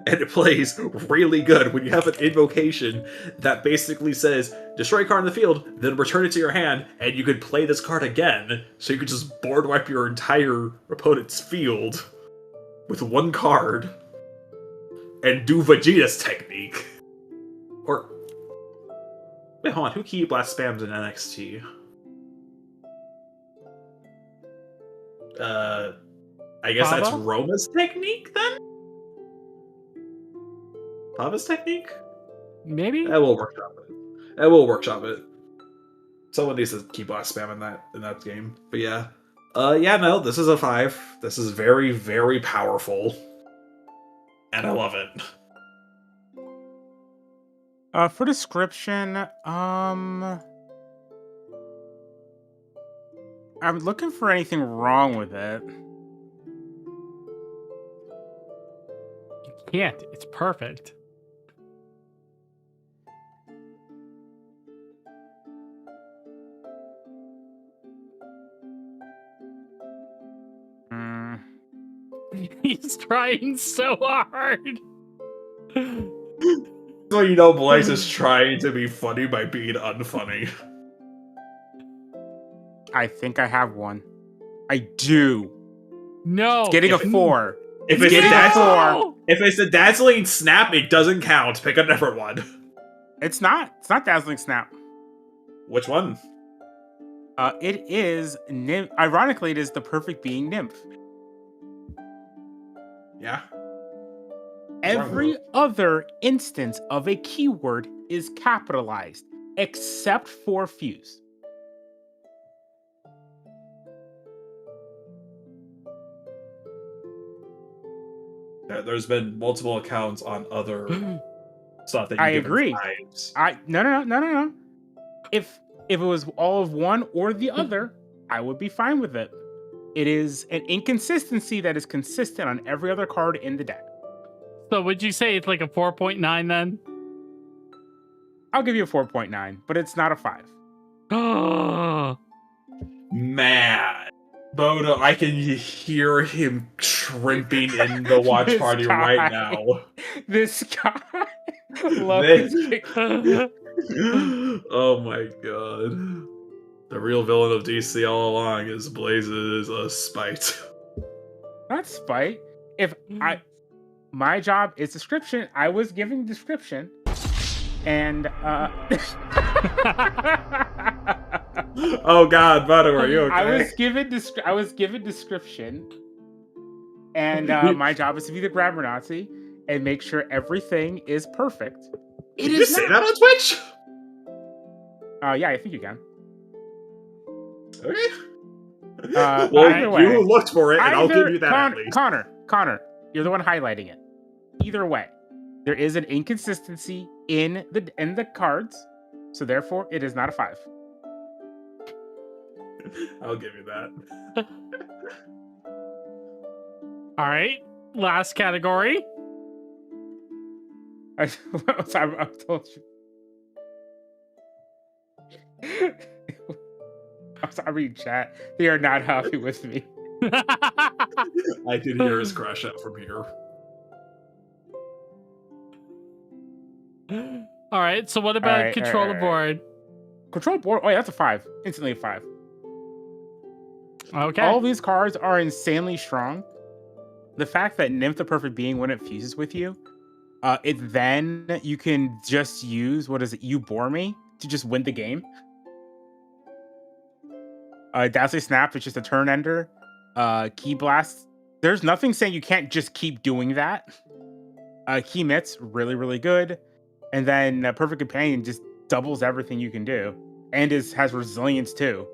S3: And it plays really good when you have an invocation that basically says, destroy a card in the field, then return it to your hand, and you could play this card again, so you could just board wipe your entire opponent's field with one card and do Vegeta's technique. Or... Wait, hold on, who Ki Blast spams in NXT? I guess
S1: Pava?
S3: that's Roma's technique, then? Pava's technique?
S1: Maybe?
S3: I will workshop it. I will workshop it. Someone needs to keep blast spam in that game. But yeah. Yeah, no, this is a 5. This is very, very powerful. And I love it.
S2: For description, I'm looking for anything wrong with it.
S1: You can't. It's perfect. He's trying so hard.
S3: So you know Blaze is trying to be funny by being unfunny.
S2: I think I have one. I do.
S1: No.
S2: It's getting a 4.
S3: If it's a dazzling snap, it doesn't count. Pick a different one.
S2: It's not. It's not Dazzling Snap.
S3: Which one?
S2: It is Nymph. Ironically, it is the Perfect Being Nymph.
S3: Yeah.
S2: Every other instance of a keyword is capitalized, except for Fuse.
S3: There's been multiple accounts on other stuff that you
S2: I
S3: give in
S2: agree.
S3: fives.
S2: No. If it was all of one or the other, I would be fine with it. It is an inconsistency that is consistent on every other card in the deck.
S1: So would you say it's like a 4.9 then?
S2: I'll give you a 4.9, but it's not a 5.
S1: Oh.
S3: Man. Bodo, I can hear him shrimping in the watch
S2: This
S3: party
S2: guy.
S3: right now.
S2: This guy. Love
S3: This-
S2: this kick.
S3: Oh my god. The real villain of DC all along is Blaze's spite.
S2: Not spite. If my job is description, I was giving description, and
S3: Oh god, Bodo, are you okay?
S2: I was given description, and my job is to be the grammar Nazi and make sure everything is perfect.
S3: Did you say that on Twitch?
S2: Yeah, I think you can.
S3: Okay.
S2: Either
S3: Well,
S2: way.
S3: you looked for it, and I'll give you that at least.
S2: Connor, you're the one highlighting it. Either way, there is an inconsistency in the cards, so therefore it is not a 5.
S3: I'll give you that.
S1: All right. Last category.
S2: I told you. I'm sorry, chat. They are not happy with me.
S3: I can hear his crash out from here.
S1: All right. So what about
S2: Alright,
S1: controller
S2: alright.
S1: board?
S2: Control board. Oh, yeah, that's a 5. Instantly a 5.
S1: Okay.
S2: All of these cards are insanely strong. The fact that Nymph the Perfect Being, when it fuses with you, then you can just use, what is it, You Bore Me, to just win the game. Dazzling Snap is just a turn ender. Key Blast, there's nothing saying you can't just keep doing that. Key Mitts, really, really good. And then Perfect Companion just doubles everything you can do. And has resilience too.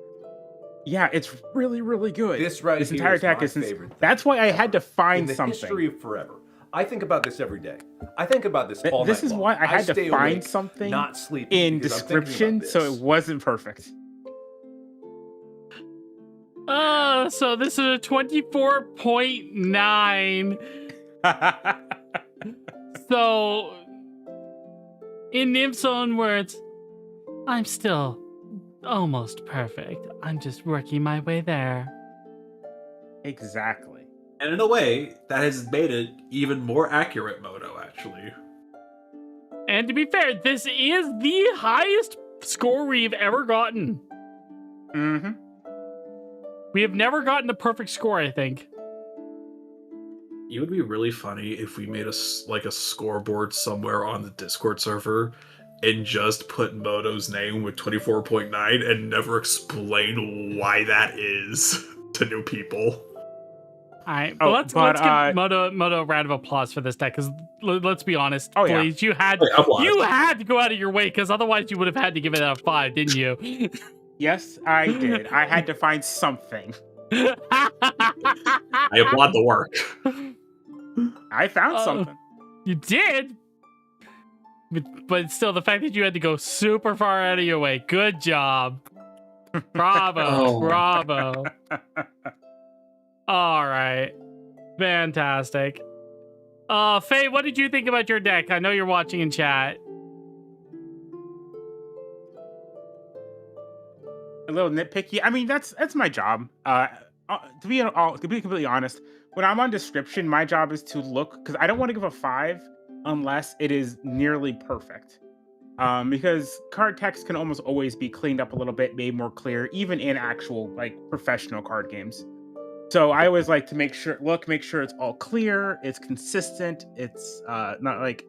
S2: Yeah, it's really, really good.
S4: This right
S2: this
S4: here
S2: entire
S4: is
S2: attack
S4: my
S2: is
S4: favorite.
S2: That's why I had to find
S4: In the
S2: something.
S4: history of forever. I think about this every day. I think about this all
S2: This
S4: night
S2: is
S4: long.
S2: why I had to
S4: stay
S2: find
S4: awake,
S2: something
S4: not sleeping
S2: in
S4: because I'm thinking
S2: description,
S4: about
S2: so
S4: this.
S2: it wasn't perfect.
S1: So this is a 24.9. So, in Nymph's own words, I'm still almost perfect. I'm just working my way there.
S2: Exactly.
S3: And in a way, that has made it even more accurate, Moto, actually.
S1: And to be fair, this is the highest score we've ever gotten.
S2: Mm-hmm.
S1: We have never gotten a perfect score, I think.
S3: It would be really funny if we made a scoreboard somewhere on the Discord server and just put Moto's name with 24.9 and never explain why that is to new people.
S1: All right,
S2: Oh,
S1: let's
S2: but,
S1: give Moto a round of applause for this deck, because let's be honest,
S2: Oh, yeah.
S1: please, you had to go out of your way, because otherwise you would have had to give it a 5, didn't you?
S2: Yes, I did. I had to find something.
S3: I applaud the work.
S2: I found something.
S1: You did? But still, the fact that you had to go super far out of your way, good job. Bravo,
S3: Oh.
S1: bravo. All right. Fantastic. Faye, what did you think about your deck? I know you're watching in chat.
S2: A little nitpicky. I mean, that's my job. To be completely honest, when I'm on description, my job is to look, because I don't want to give a 5 unless it is nearly perfect. Because card text can almost always be cleaned up a little bit, made more clear, even in actual professional card games. So I always like to make sure it's all clear, it's consistent, it's not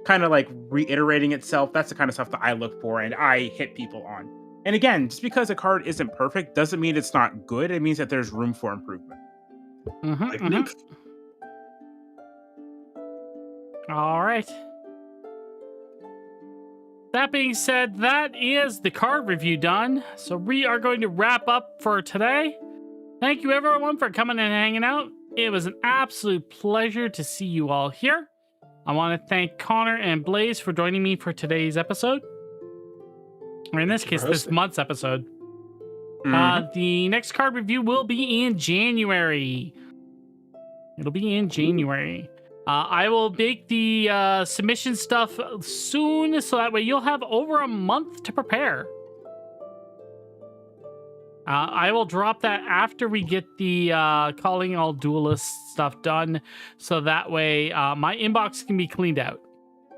S2: kind of reiterating itself. That's the kind of stuff that I look for and I hit people on. And again, just because a card isn't perfect doesn't mean it's not good. It means that there's room for improvement.
S3: Nymph.
S1: All right. That being said, that is the card review done. So we are going to wrap up for today. Thank you everyone for coming and hanging out. It was an absolute pleasure to see you all here. I want to thank Connor and Blaze for joining me for today's episode. Or in this case, this month's episode. The next card review will be in January. It'll be in January. I will make the submission stuff soon, so that way you'll have over a month to prepare. I will drop that after we get the calling all duelists stuff done, so that way my inbox can be cleaned out.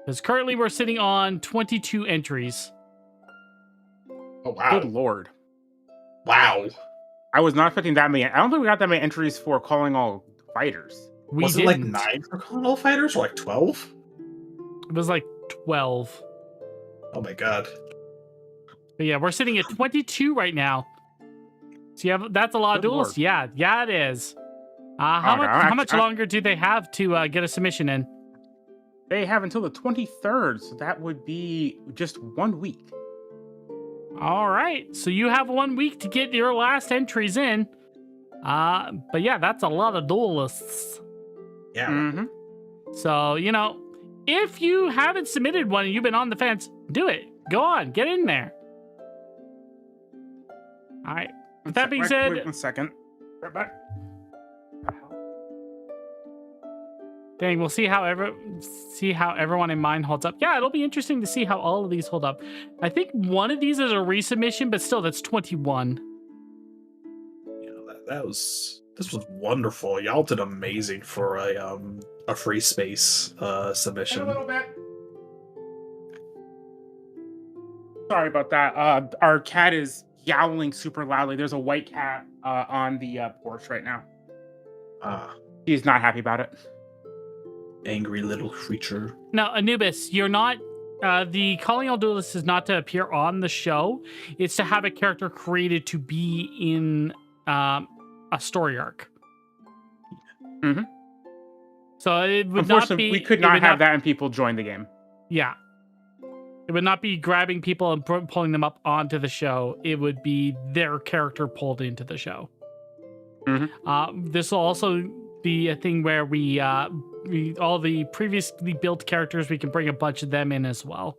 S1: Because currently we're sitting on 22 entries.
S3: Oh, wow.
S2: Good lord.
S3: Wow.
S2: I was not expecting that many. I don't think we got that many entries for calling all fighters.
S3: Was it 9 for Calling All Fighters or 12?
S1: It was 12.
S3: Oh my god.
S1: But yeah, we're sitting at 22 right now. So that's a lot of
S2: Good
S1: duelists.
S2: lord.
S1: Yeah, it is. How much longer do they have to get a submission in?
S2: They have until the 23rd, so that would be just 1 week.
S1: All right, so you have 1 week to get your last entries in. But yeah, that's a lot of duelists.
S3: Yeah.
S2: Mm-hmm.
S1: So, if you haven't submitted one and you've been on the fence, do it. Go on, get in there. All right. With that being said,
S2: Wait 1 second. Right back.
S1: dang, we'll see how everyone in mine holds up. Yeah, it'll be interesting to see how all of these hold up. I think one of these is a resubmission, but still, that's 21.
S3: This was wonderful. Y'all did amazing for a free space submission.
S2: A little bit. Sorry about that. Our cat is yowling super loudly. There's a white cat on the porch right now. He's not happy about it.
S3: Angry little creature.
S1: Now, Anubis, you're not The Calling All Duelists is not to appear on the show. It's to have a character created to be in a story arc.
S2: Mhm.
S1: So it would not
S2: Unfortunately,
S1: be.
S2: we could not have that and people join the game.
S1: Yeah. It would not be grabbing people and pulling them up onto the show. It would be their character pulled into the show. This will also be a thing where we all the previously built characters, we can bring a bunch of them in as well.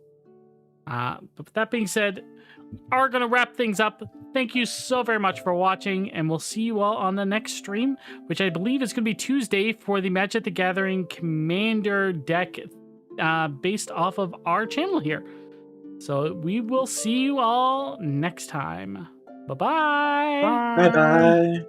S1: But with that being said, are going to wrap things up. Thank you so very much for watching, and we'll see you all on the next stream, which I believe is going to be Tuesday for the Magic the Gathering Commander deck based off of our channel here. So we will see you all next time. Bye-bye.
S2: Bye.
S3: Bye bye.